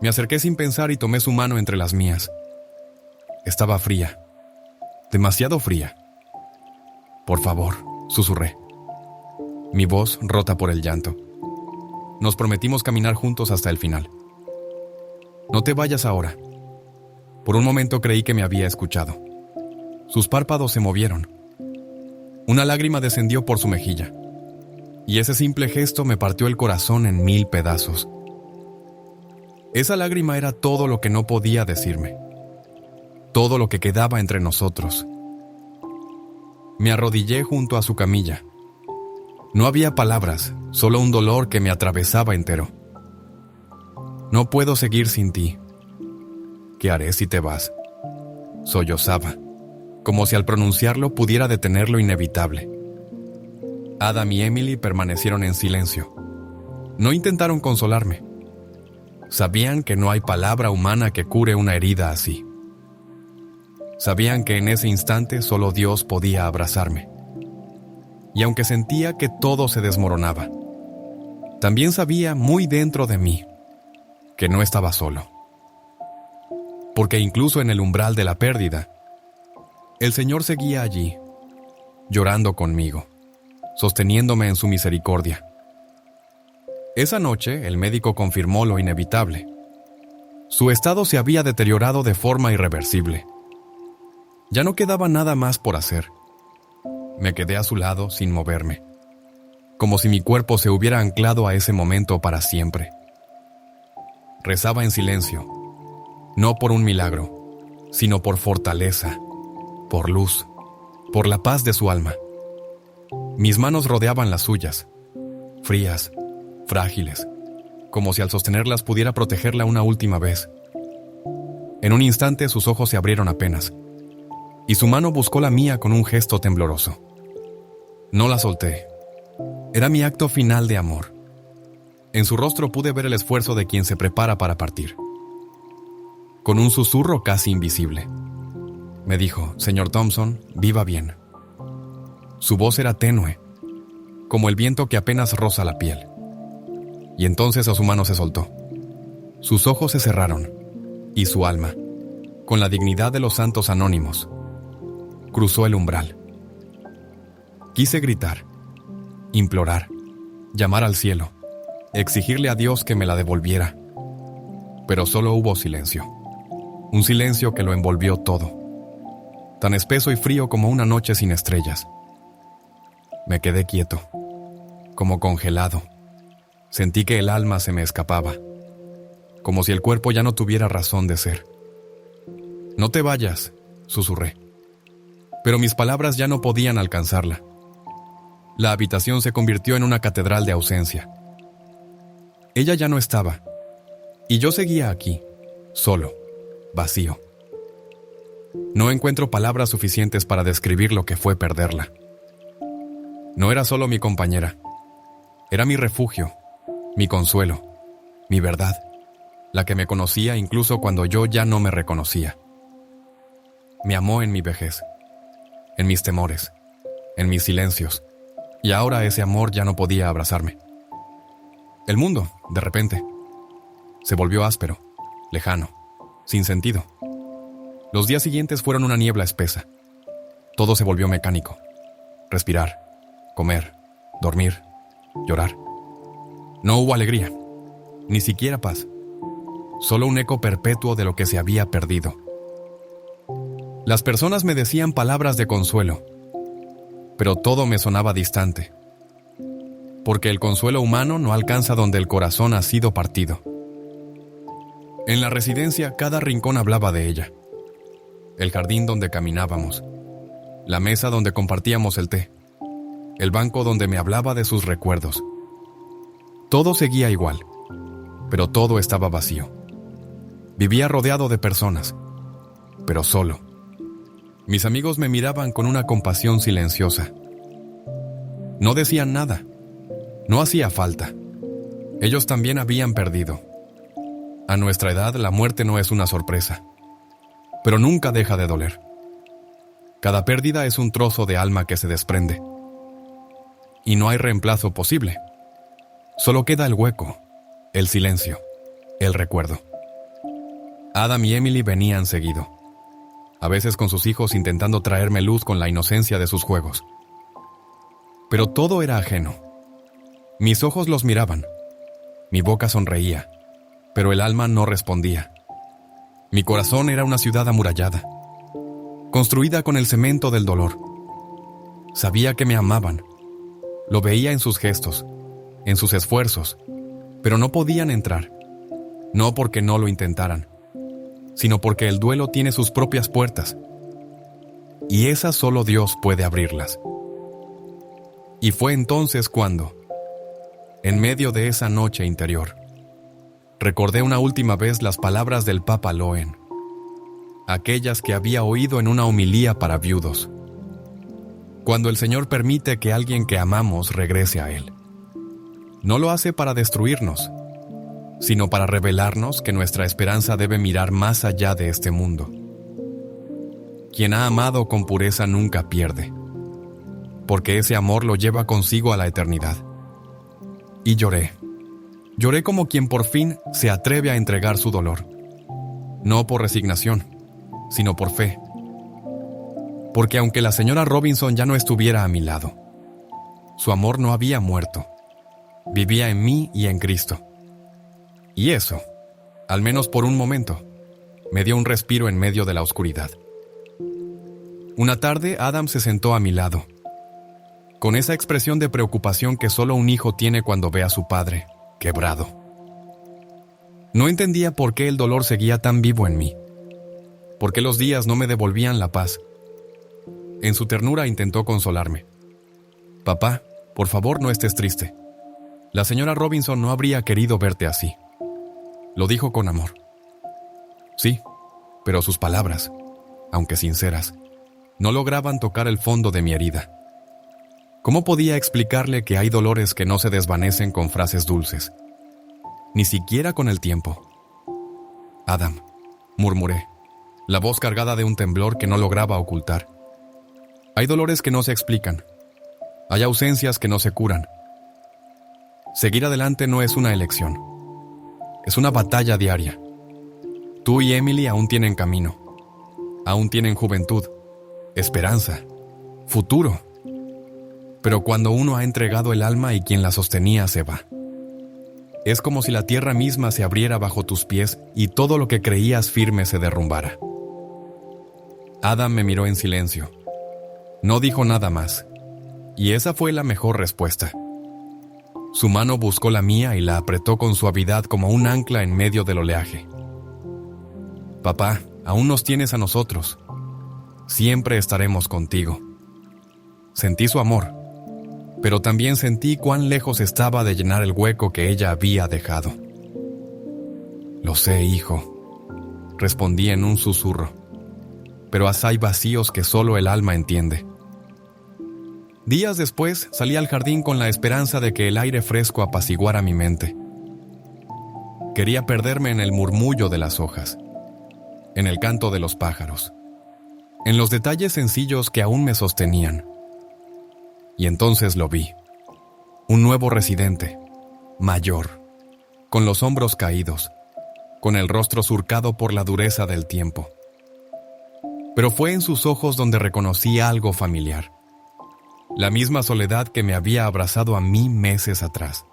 Me acerqué sin pensar y tomé su mano entre las mías. Estaba fría, demasiado fría. «Por favor», susurré, mi voz rota por el llanto. Nos prometimos caminar juntos hasta el final. «No te vayas ahora». Por un momento creí que me había escuchado. Sus párpados se movieron. Una lágrima descendió por su mejilla, y ese simple gesto me partió el corazón en 1000 pedazos. Esa lágrima era todo lo que no podía decirme, todo lo que quedaba entre nosotros. Me arrodillé junto a su camilla. No había palabras, solo un dolor que me atravesaba entero. No puedo seguir sin ti. ¿Qué haré si te vas? Sollozaba, como si al pronunciarlo pudiera detener lo inevitable. Adam y Emily permanecieron en silencio. No intentaron consolarme. Sabían que no hay palabra humana que cure una herida así. Sabían que en ese instante solo Dios podía abrazarme. Y aunque sentía que todo se desmoronaba, también sabía muy dentro de mí que no estaba solo. Porque incluso en el umbral de la pérdida, el Señor seguía allí, llorando conmigo, sosteniéndome en su misericordia. Esa noche, el médico confirmó lo inevitable. Su estado se había deteriorado de forma irreversible. Ya no quedaba nada más por hacer. Me quedé a su lado sin moverme, como si mi cuerpo se hubiera anclado a ese momento para siempre. Rezaba en silencio, no por un milagro, sino por fortaleza, por luz, por la paz de su alma. Mis manos rodeaban las suyas, frías, frágiles, como si al sostenerlas pudiera protegerla una última vez. En un instante sus ojos se abrieron apenas, y su mano buscó la mía con un gesto tembloroso. No la solté. Era mi acto final de amor. En su rostro pude ver el esfuerzo de quien se prepara para partir. Con un susurro casi invisible, me dijo: «Señor Thompson, viva bien». Su voz era tenue, como el viento que apenas roza la piel. Y entonces a su mano se soltó. Sus ojos se cerraron, y su alma, con la dignidad de los santos anónimos, cruzó el umbral. Quise gritar, implorar, llamar al cielo, exigirle a Dios que me la devolviera. Pero solo hubo silencio. Un silencio que lo envolvió todo, tan espeso y frío como una noche sin estrellas. Me quedé quieto, como congelado. Sentí que el alma se me escapaba, como si el cuerpo ya no tuviera razón de ser. «No te vayas», susurré. Pero mis palabras ya no podían alcanzarla. La habitación se convirtió en una catedral de ausencia. Ella ya no estaba, y yo seguía aquí, solo, vacío. No encuentro palabras suficientes para describir lo que fue perderla. No era solo mi compañera, era mi refugio, mi consuelo, mi verdad, la que me conocía incluso cuando yo ya no me reconocía. Me amó en mi vejez, en mis temores, en mis silencios, y ahora ese amor ya no podía abrazarme. El mundo, de repente, se volvió áspero, lejano, sin sentido. Los días siguientes fueron una niebla espesa. Todo se volvió mecánico. Respirar, comer, dormir, llorar. No hubo alegría, ni siquiera paz. Solo un eco perpetuo de lo que se había perdido. Las personas me decían palabras de consuelo, pero todo me sonaba distante, porque el consuelo humano no alcanza donde el corazón ha sido partido. En la residencia, cada rincón hablaba de ella. El jardín donde caminábamos, la mesa donde compartíamos el té, el banco donde me hablaba de sus recuerdos. Todo seguía igual, pero todo estaba vacío. Vivía rodeado de personas, pero solo. Mis amigos me miraban con una compasión silenciosa. No decían nada. No hacía falta. Ellos también habían perdido. A nuestra edad, la muerte no es una sorpresa, pero nunca deja de doler. Cada pérdida es un trozo de alma que se desprende. Y no hay reemplazo posible. Solo queda el hueco, el silencio, el recuerdo. Adam y Emily venían seguido, a veces con sus hijos intentando traerme luz con la inocencia de sus juegos. Pero todo era ajeno. Mis ojos los miraban, mi boca sonreía, pero el alma no respondía. Mi corazón era una ciudad amurallada, construida con el cemento del dolor. Sabía que me amaban, lo veía en sus gestos, en sus esfuerzos, pero no podían entrar, no porque no lo intentaran, sino porque el duelo tiene sus propias puertas, y esas solo Dios puede abrirlas. Y fue entonces cuando, en medio de esa noche interior, recordé una última vez las palabras del Papa Loen, aquellas que había oído en una homilía para viudos. Cuando el Señor permite que alguien que amamos regrese a Él, no lo hace para destruirnos, sino para revelarnos que nuestra esperanza debe mirar más allá de este mundo. Quien ha amado con pureza nunca pierde, porque ese amor lo lleva consigo a la eternidad. Y lloré. Lloré como quien por fin se atreve a entregar su dolor, no por resignación, sino por fe. Porque aunque la señora Robinson ya no estuviera a mi lado, su amor no había muerto. Vivía en mí y en Cristo. Y eso, al menos por un momento, me dio un respiro en medio de la oscuridad. Una tarde, Adam se sentó a mi lado, con esa expresión de preocupación que solo un hijo tiene cuando ve a su padre quebrado. No entendía por qué el dolor seguía tan vivo en mí, por qué los días no me devolvían la paz. En su ternura intentó consolarme. «Papá, por favor no estés triste. La señora Robinson no habría querido verte así». Lo dijo con amor. Sí, pero sus palabras, aunque sinceras, no lograban tocar el fondo de mi herida. ¿Cómo podía explicarle que hay dolores que no se desvanecen con frases dulces? Ni siquiera con el tiempo. «Adam», murmuré, la voz cargada de un temblor que no lograba ocultar. «Hay dolores que no se explican. Hay ausencias que no se curan. Seguir adelante no es una elección. Es una batalla diaria. Tú y Emily aún tienen camino. Aún tienen juventud, esperanza, futuro. Pero cuando uno ha entregado el alma y quien la sostenía se va, es como si la tierra misma se abriera bajo tus pies y todo lo que creías firme se derrumbara». Adam me miró en silencio. No dijo nada más, y esa fue la mejor respuesta. Su mano buscó la mía y la apretó con suavidad como un ancla en medio del oleaje. «Papá, aún nos tienes a nosotros. Siempre estaremos contigo». Sentí su amor, pero también sentí cuán lejos estaba de llenar el hueco que ella había dejado. «Lo sé, hijo», respondí en un susurro, «pero hay vacíos que solo el alma entiende». Días después salí al jardín con la esperanza de que el aire fresco apaciguara mi mente. Quería perderme en el murmullo de las hojas, en el canto de los pájaros, en los detalles sencillos que aún me sostenían. Y entonces lo vi. Un nuevo residente, mayor, con los hombros caídos, con el rostro surcado por la dureza del tiempo. Pero fue en sus ojos donde reconocí algo familiar. La misma soledad que me había abrazado a mí meses atrás.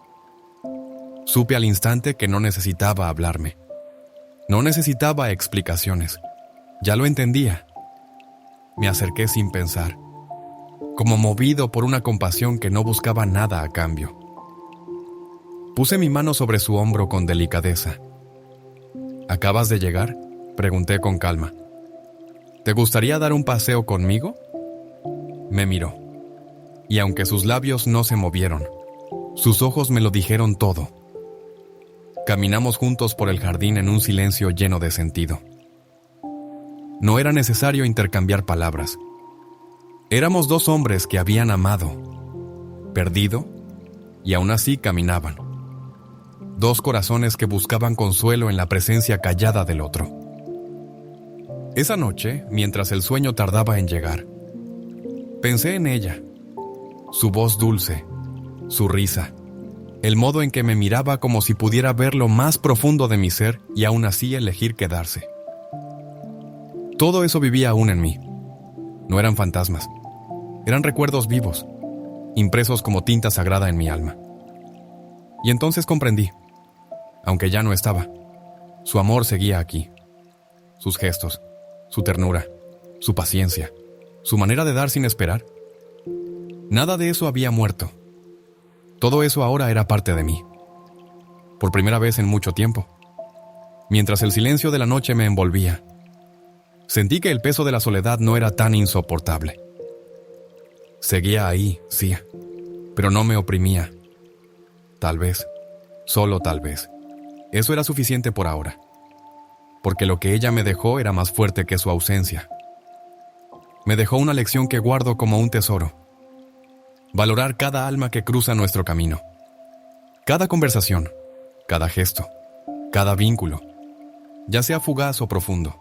Supe al instante que no necesitaba hablarme. No necesitaba explicaciones. Ya lo entendía. Me acerqué sin pensar, como movido por una compasión que no buscaba nada a cambio. Puse mi mano sobre su hombro con delicadeza. «¿Acabas de llegar?», pregunté con calma. «¿Te gustaría dar un paseo conmigo?». Me miró, y aunque sus labios no se movieron, sus ojos me lo dijeron todo. Caminamos juntos por el jardín en un silencio lleno de sentido. No era necesario intercambiar palabras. Éramos dos hombres que habían amado, perdido, y aún así caminaban. Dos corazones que buscaban consuelo en la presencia callada del otro. Esa noche, mientras el sueño tardaba en llegar, pensé en ella, su voz dulce, su risa, el modo en que me miraba como si pudiera ver lo más profundo de mi ser y aún así elegir quedarse. Todo eso vivía aún en mí. No eran fantasmas, eran recuerdos vivos, impresos como tinta sagrada en mi alma. Y entonces comprendí, aunque ya no estaba, su amor seguía aquí. Sus gestos, su ternura, su paciencia, su manera de dar sin esperar. Nada de eso había muerto. Todo eso ahora era parte de mí. Por primera vez en mucho tiempo. Mientras el silencio de la noche me envolvía, sentí que el peso de la soledad no era tan insoportable. Seguía ahí, sí, pero no me oprimía. Tal vez, solo tal vez, Eso era suficiente por ahora, porque lo que ella me dejó era más fuerte que su ausencia. Me dejó una lección que guardo como un tesoro. Valorar cada alma que cruza nuestro camino. Cada conversación, cada gesto, cada vínculo, ya sea fugaz o profundo,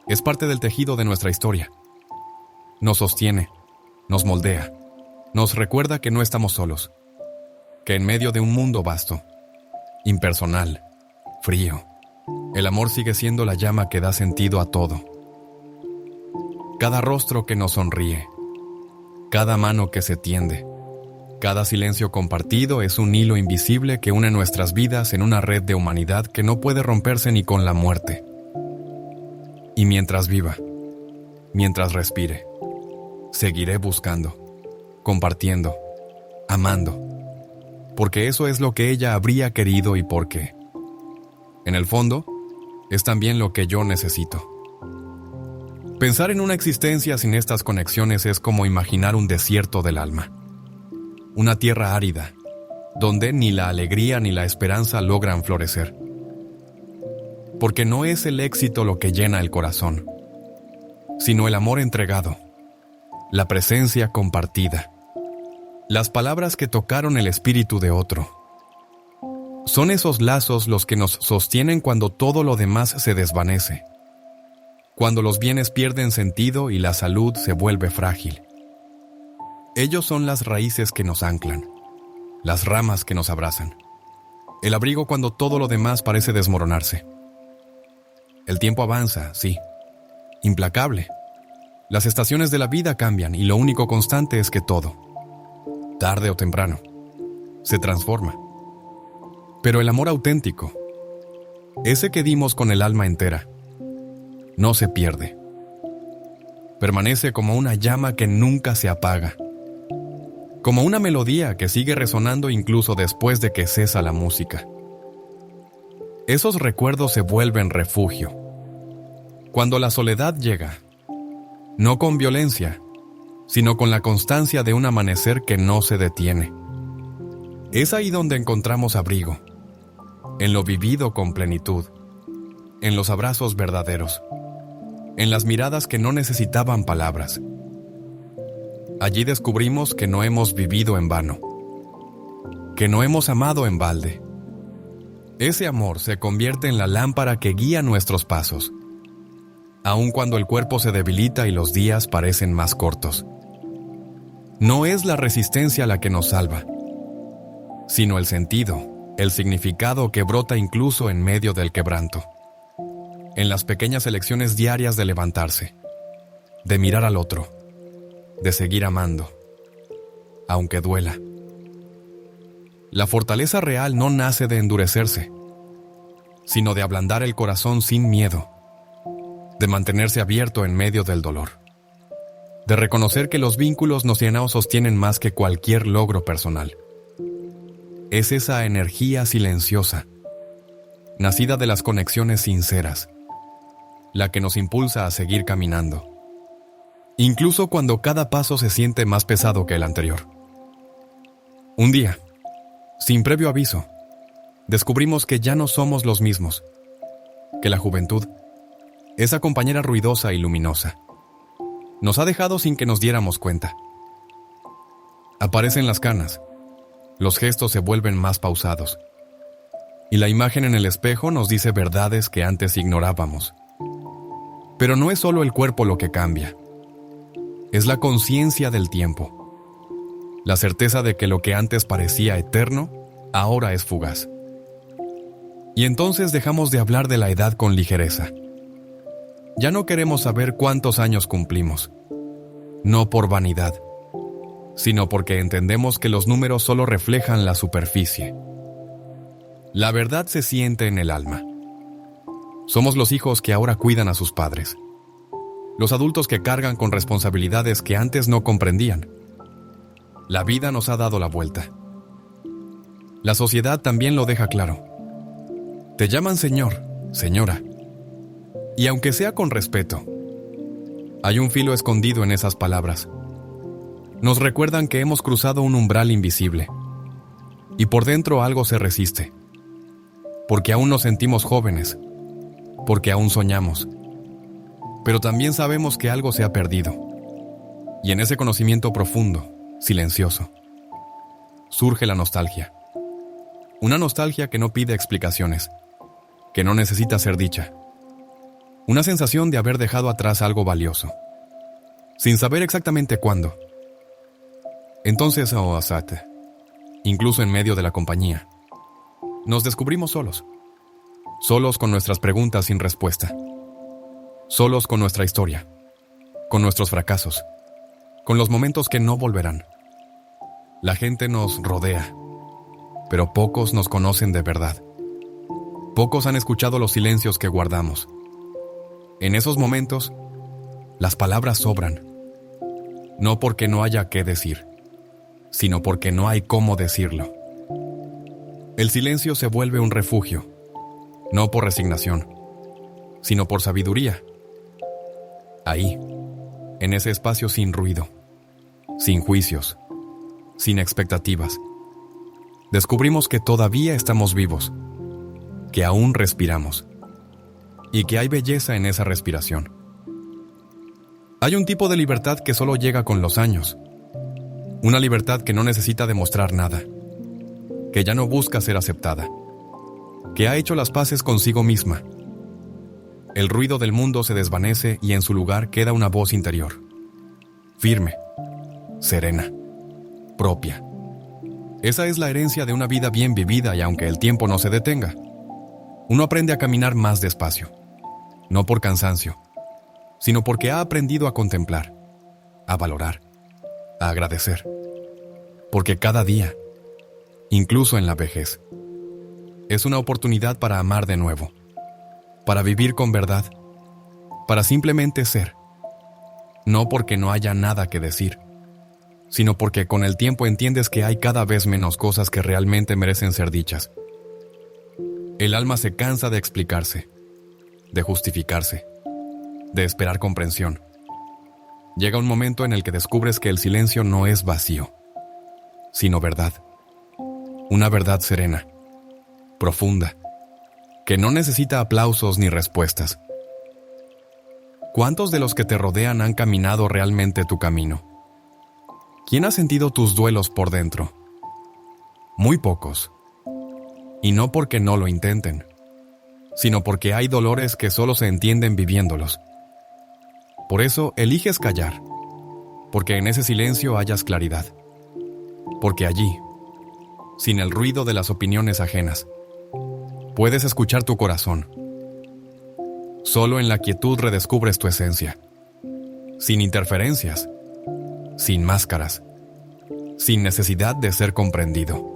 es parte del tejido de nuestra historia. Nos sostiene, nos moldea, nos recuerda que no estamos solos, que en medio de un mundo vasto, impersonal, frío, el amor sigue siendo la llama que da sentido a todo. Cada rostro que nos sonríe, cada mano que se tiende, cada silencio compartido es un hilo invisible que une nuestras vidas en una red de humanidad que no puede romperse ni con la muerte. Y mientras viva, mientras respire, seguiré buscando, compartiendo, amando, porque eso es lo que ella habría querido y porque, en el fondo, es también lo que yo necesito. Pensar en una existencia sin estas conexiones es como imaginar un desierto del alma, una tierra árida, donde ni la alegría ni la esperanza logran florecer. Porque no es el éxito lo que llena el corazón, sino el amor entregado, la presencia compartida, las palabras que tocaron el espíritu de otro. Son esos lazos los que nos sostienen cuando todo lo demás se desvanece, cuando los bienes pierden sentido y la salud se vuelve frágil. Ellos son las raíces que nos anclan, las ramas que nos abrazan, el abrigo cuando todo lo demás parece desmoronarse. El tiempo avanza, sí, implacable. Las estaciones de la vida cambian y lo único constante es que todo, tarde o temprano, se transforma. Pero el amor auténtico, ese que dimos con el alma entera, no se pierde. Permanece como una llama que nunca se apaga, como una melodía que sigue resonando incluso después de que cesa la música. Esos recuerdos se vuelven refugio. Cuando la soledad llega, no con violencia, sino con la constancia de un amanecer que no se detiene. Es ahí donde encontramos abrigo, en lo vivido con plenitud, en los abrazos verdaderos, en las miradas que no necesitaban palabras. Allí descubrimos que no hemos vivido en vano, que no hemos amado en balde. Ese amor se convierte en la lámpara que guía nuestros pasos, aun cuando el cuerpo se debilita y los días parecen más cortos. No es la resistencia la que nos salva, sino el sentido, el significado que brota incluso en medio del quebranto. En las pequeñas elecciones diarias de levantarse, de mirar al otro, de seguir amando, aunque duela. La fortaleza real no nace de endurecerse, sino de ablandar el corazón sin miedo, de mantenerse abierto en medio del dolor, de reconocer que los vínculos nos sostienen más que cualquier logro personal. Es esa energía silenciosa, nacida de las conexiones sinceras, la que nos impulsa a seguir caminando, incluso cuando cada paso se siente más pesado que el anterior. Un día, sin previo aviso, descubrimos que ya no somos los mismos, que la juventud, esa compañera ruidosa y luminosa, nos ha dejado sin que nos diéramos cuenta. Aparecen las canas, los gestos se vuelven más pausados, y la imagen en el espejo nos dice verdades que antes ignorábamos. Pero no es solo el cuerpo lo que cambia, es la conciencia del tiempo, la certeza de que lo que antes parecía eterno, ahora es fugaz. Y entonces dejamos de hablar de la edad con ligereza. Ya no queremos saber cuántos años cumplimos, no por vanidad, sino porque entendemos que los números solo reflejan la superficie. La verdad se siente en el alma. Somos los hijos que ahora cuidan a sus padres, los adultos que cargan con responsabilidades que antes no comprendían. La vida nos ha dado la vuelta. La sociedad también lo deja claro. Te llaman señor, señora. Y aunque sea con respeto, hay un filo escondido en esas palabras. Nos recuerdan que hemos cruzado un umbral invisible, y por dentro algo se resiste. porque aún nos sentimos jóvenes, porque aún soñamos. Pero también sabemos que algo se ha perdido. Y en ese conocimiento profundo, silencioso, surge la nostalgia. Una nostalgia que no pide explicaciones, que no necesita ser dicha. Una sensación de haber dejado atrás algo valioso, sin saber exactamente cuándo. Entonces, oh Asat, incluso en medio de la compañía, nos descubrimos solos. Solos con nuestras preguntas sin respuesta. Solos con nuestra historia, con nuestros fracasos, con los momentos que no volverán. La gente nos rodea, pero pocos nos conocen de verdad. Pocos han escuchado los silencios que guardamos. En esos momentos, las palabras sobran. No porque no haya qué decir, sino porque no hay cómo decirlo. El silencio se vuelve un refugio, no por resignación, sino por sabiduría. Ahí, en ese espacio sin ruido, sin juicios, sin expectativas, descubrimos que todavía estamos vivos, que aún respiramos, y que hay belleza en esa respiración. Hay un tipo de libertad que solo llega con los años, una libertad que no necesita demostrar nada, que ya no busca ser aceptada, que ha hecho las paces consigo misma. El ruido del mundo se desvanece y en su lugar queda una voz interior, firme, serena, propia. Esa es la herencia de una vida bien vivida, y aunque el tiempo no se detenga, uno aprende a caminar más despacio, no por cansancio, sino porque ha aprendido a contemplar, a valorar, a agradecer. Porque cada día, incluso en la vejez, es una oportunidad para amar de nuevo, para vivir con verdad, para simplemente ser. No porque no haya nada que decir, sino porque con el tiempo entiendes que hay cada vez menos cosas que realmente merecen ser dichas. El alma se cansa de explicarse, de justificarse, de esperar comprensión. Llega un momento en el que descubres que el silencio no es vacío, sino verdad. Una verdad serena, profunda, que no necesita aplausos ni respuestas. ¿Cuántos de los que te rodean han caminado realmente tu camino? ¿Quién ha sentido tus duelos por dentro? Muy pocos. Y no porque no lo intenten, sino porque hay dolores que solo se entienden viviéndolos. Por eso eliges callar, porque en ese silencio hallas claridad. Porque allí, sin el ruido de las opiniones ajenas, puedes escuchar tu corazón. Solo en la quietud redescubres tu esencia, sin interferencias, sin máscaras, sin necesidad de ser comprendido.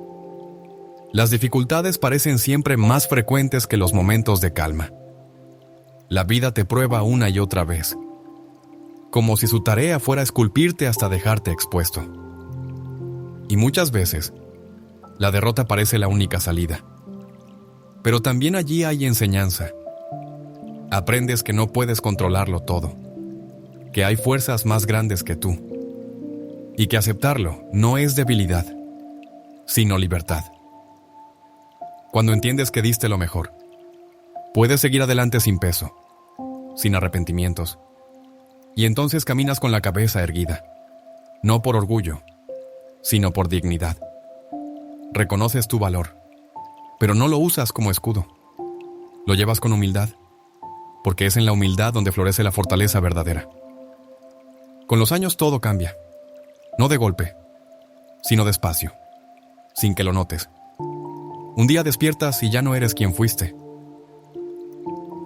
Las dificultades parecen siempre más frecuentes que los momentos de calma. La vida te prueba una y otra vez, como si su tarea fuera esculpirte hasta dejarte expuesto. Y muchas veces, la derrota parece la única salida. Pero también allí hay enseñanza. Aprendes que no puedes controlarlo todo, que hay fuerzas más grandes que tú, y que aceptarlo no es debilidad, sino libertad. Cuando entiendes que diste lo mejor, puedes seguir adelante sin peso, sin arrepentimientos, y entonces caminas con la cabeza erguida, no por orgullo, sino por dignidad. Reconoces tu valor, pero no lo usas como escudo. Lo llevas con humildad, porque es en la humildad donde florece la fortaleza verdadera. Con los años todo cambia, no de golpe, sino despacio, sin que lo notes. Un día despiertas y ya no eres quien fuiste.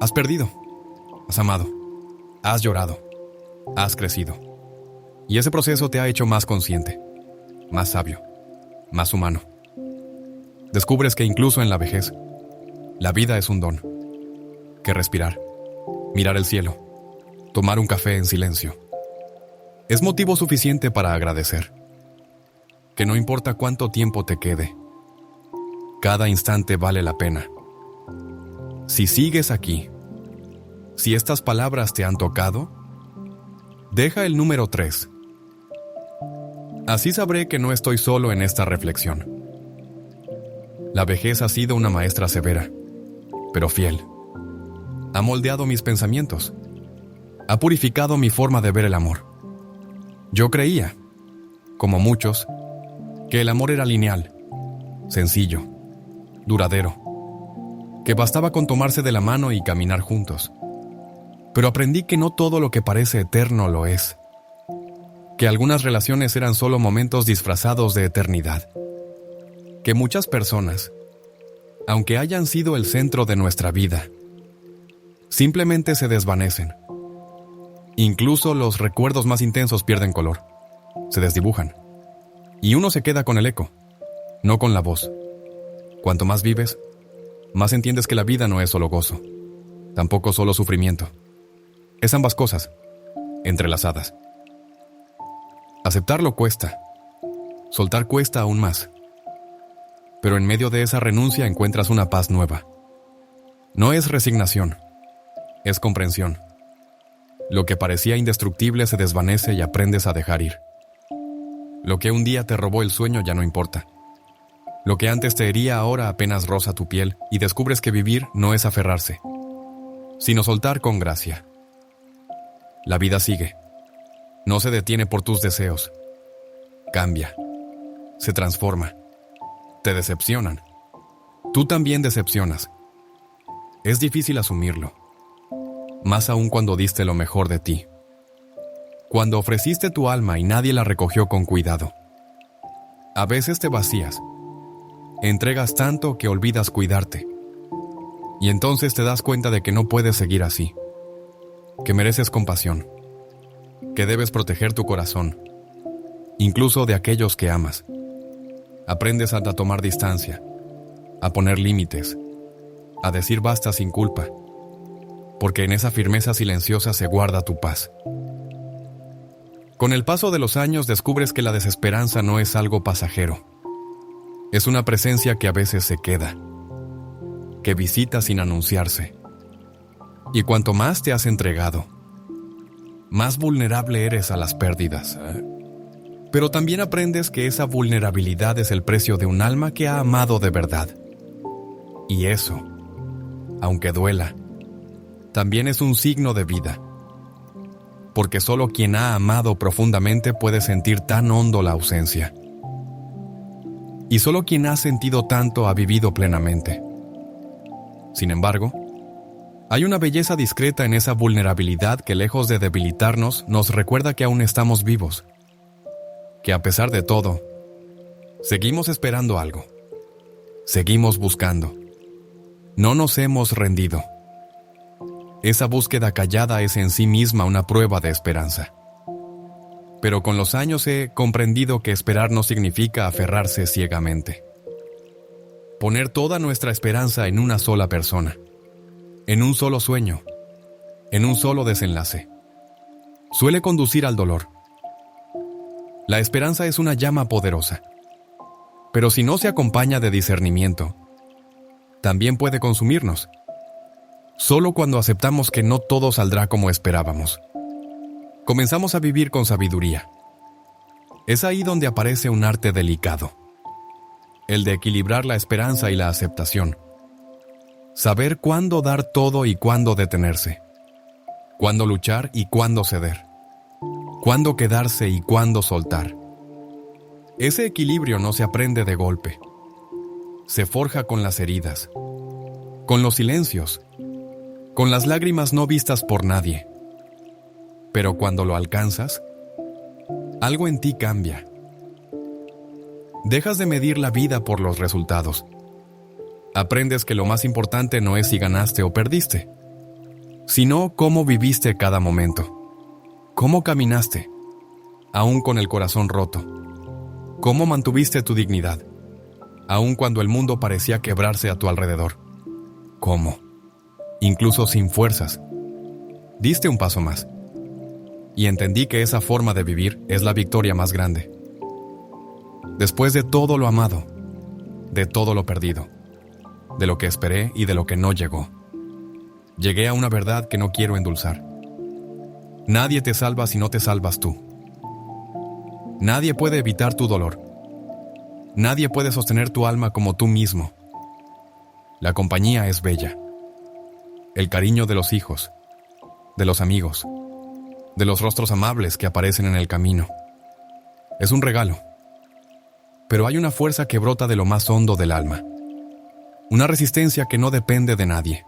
Has perdido, has amado, has llorado, has crecido. Y ese proceso te ha hecho más consciente, más sabio, más humano. Descubres que incluso en la vejez, la vida es un don. Que respirar, mirar el cielo, tomar un café en silencio, es motivo suficiente para agradecer. Que no importa cuánto tiempo te quede, cada instante vale la pena. Si sigues aquí, si estas palabras te han tocado, deja el número 3. Así sabré que no estoy solo en esta reflexión. La vejez ha sido una maestra severa, pero fiel. Ha moldeado mis pensamientos. Ha purificado mi forma de ver el amor. Yo creía, como muchos, que el amor era lineal, sencillo, duradero, que bastaba con tomarse de la mano y caminar juntos. Pero aprendí que no todo lo que parece eterno lo es, que algunas relaciones eran solo momentos disfrazados de eternidad, que muchas personas, aunque hayan sido el centro de nuestra vida, simplemente se desvanecen. Incluso los recuerdos más intensos pierden color, se desdibujan, y uno se queda con el eco, no con la voz. Cuanto más vives, más entiendes que la vida no es solo gozo, tampoco solo sufrimiento. Es ambas cosas, entrelazadas. Aceptarlo cuesta, soltar cuesta aún más. Pero en medio de esa renuncia encuentras una paz nueva. No es resignación, es comprensión. Lo que parecía indestructible se desvanece y aprendes a dejar ir. Lo que un día te robó el sueño ya no importa. Lo que antes te hería ahora apenas roza tu piel y descubres que vivir no es aferrarse, sino soltar con gracia. La vida sigue. No se detiene por tus deseos. Cambia. Se transforma. Te decepcionan. Tú también decepcionas. Es difícil asumirlo. Más aún cuando diste lo mejor de ti. Cuando ofreciste tu alma y nadie la recogió con cuidado. A veces te vacías. Entregas tanto que olvidas cuidarte. Y entonces te das cuenta de que no puedes seguir así. Que mereces compasión. Que debes proteger tu corazón. Incluso de aquellos que amas. Aprendes a tomar distancia. A poner límites. A decir basta sin culpa. Porque en esa firmeza silenciosa se guarda tu paz. Con el paso de los años descubres que la desesperanza no es algo pasajero. Es una presencia que a veces se queda, que visita sin anunciarse. Y cuanto más te has entregado, más vulnerable eres a las pérdidas. Pero también aprendes que esa vulnerabilidad es el precio de un alma que ha amado de verdad. Y eso, aunque duela, también es un signo de vida. Porque solo quien ha amado profundamente puede sentir tan hondo la ausencia. Y solo quien ha sentido tanto ha vivido plenamente. Sin embargo, hay una belleza discreta en esa vulnerabilidad que, lejos de debilitarnos, nos recuerda que aún estamos vivos. Que a pesar de todo, seguimos esperando algo. Seguimos buscando. No nos hemos rendido. Esa búsqueda callada es en sí misma una prueba de esperanza. Pero con los años he comprendido que esperar no significa aferrarse ciegamente. Poner toda nuestra esperanza en una sola persona, en un solo sueño, en un solo desenlace, suele conducir al dolor. La esperanza es una llama poderosa, pero si no se acompaña de discernimiento, también puede consumirnos. Solo cuando aceptamos que no todo saldrá como esperábamos, comenzamos a vivir con sabiduría. Es ahí donde aparece un arte delicado, el de equilibrar la esperanza y la aceptación. Saber cuándo dar todo y cuándo detenerse, cuándo luchar y cuándo ceder, cuándo quedarse y cuándo soltar. Ese equilibrio no se aprende de golpe, se forja con las heridas, con los silencios, con las lágrimas no vistas por nadie. Pero cuando lo alcanzas, algo en ti cambia. Dejas de medir la vida por los resultados. Aprendes que lo más importante no es si ganaste o perdiste, sino cómo viviste cada momento. Cómo caminaste, aún con el corazón roto. Cómo mantuviste tu dignidad, aún cuando el mundo parecía quebrarse a tu alrededor. Cómo, incluso sin fuerzas, diste un paso más. Y entendí que esa forma de vivir es la victoria más grande. Después de todo lo amado, de todo lo perdido, de lo que esperé y de lo que no llegó, llegué a una verdad que no quiero endulzar. Nadie te salva si no te salvas tú. Nadie puede evitar tu dolor. Nadie puede sostener tu alma como tú mismo. La compañía es bella, el cariño de los hijos, de los amigos, de los rostros amables que aparecen en el camino. Es un regalo. Pero hay una fuerza que brota de lo más hondo del alma. Una resistencia que no depende de nadie.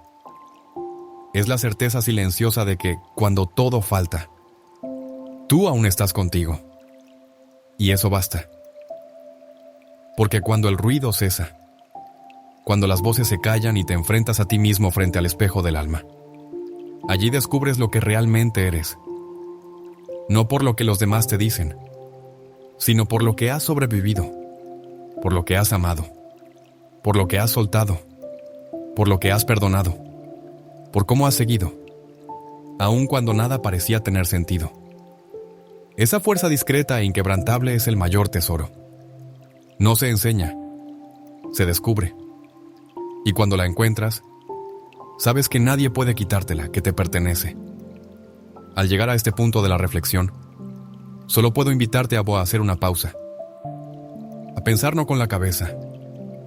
Es la certeza silenciosa de que, cuando todo falta, tú aún estás contigo. Y eso basta. Porque cuando el ruido cesa, cuando las voces se callan y te enfrentas a ti mismo frente al espejo del alma, allí descubres lo que realmente eres. No por lo que los demás te dicen, sino por lo que has sobrevivido, por lo que has amado, por lo que has soltado, por lo que has perdonado, por cómo has seguido, aun cuando nada parecía tener sentido. Esa fuerza discreta e inquebrantable es el mayor tesoro. No se enseña, se descubre. Y cuando la encuentras, sabes que nadie puede quitártela, que te pertenece. Al llegar a este punto de la reflexión, solo puedo invitarte a hacer una pausa. A pensar no con la cabeza,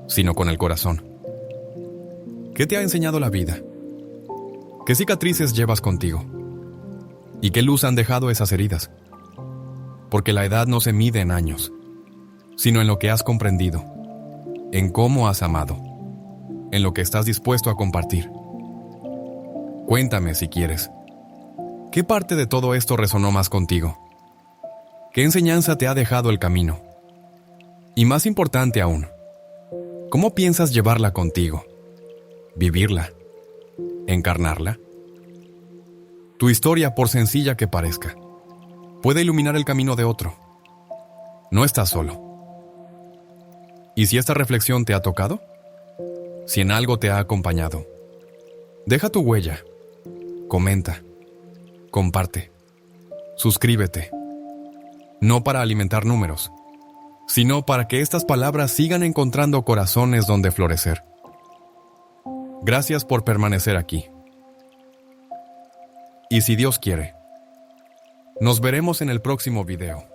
sino con el corazón. ¿Qué te ha enseñado la vida? ¿Qué cicatrices llevas contigo? ¿Y qué luz han dejado esas heridas? Porque la edad no se mide en años, sino en lo que has comprendido, en cómo has amado, en lo que estás dispuesto a compartir. Cuéntame si quieres. ¿Qué parte de todo esto resonó más contigo? ¿Qué enseñanza te ha dejado el camino? Y más importante aún, ¿cómo piensas llevarla contigo? ¿Vivirla? ¿Encarnarla? Tu historia, por sencilla que parezca, puede iluminar el camino de otro. No estás solo. ¿Y si esta reflexión te ha tocado? Si en algo te ha acompañado, deja tu huella, comenta, comparte, suscríbete. No para alimentar números, sino para que estas palabras sigan encontrando corazones donde florecer. Gracias por permanecer aquí. Y si Dios quiere, nos veremos en el próximo video.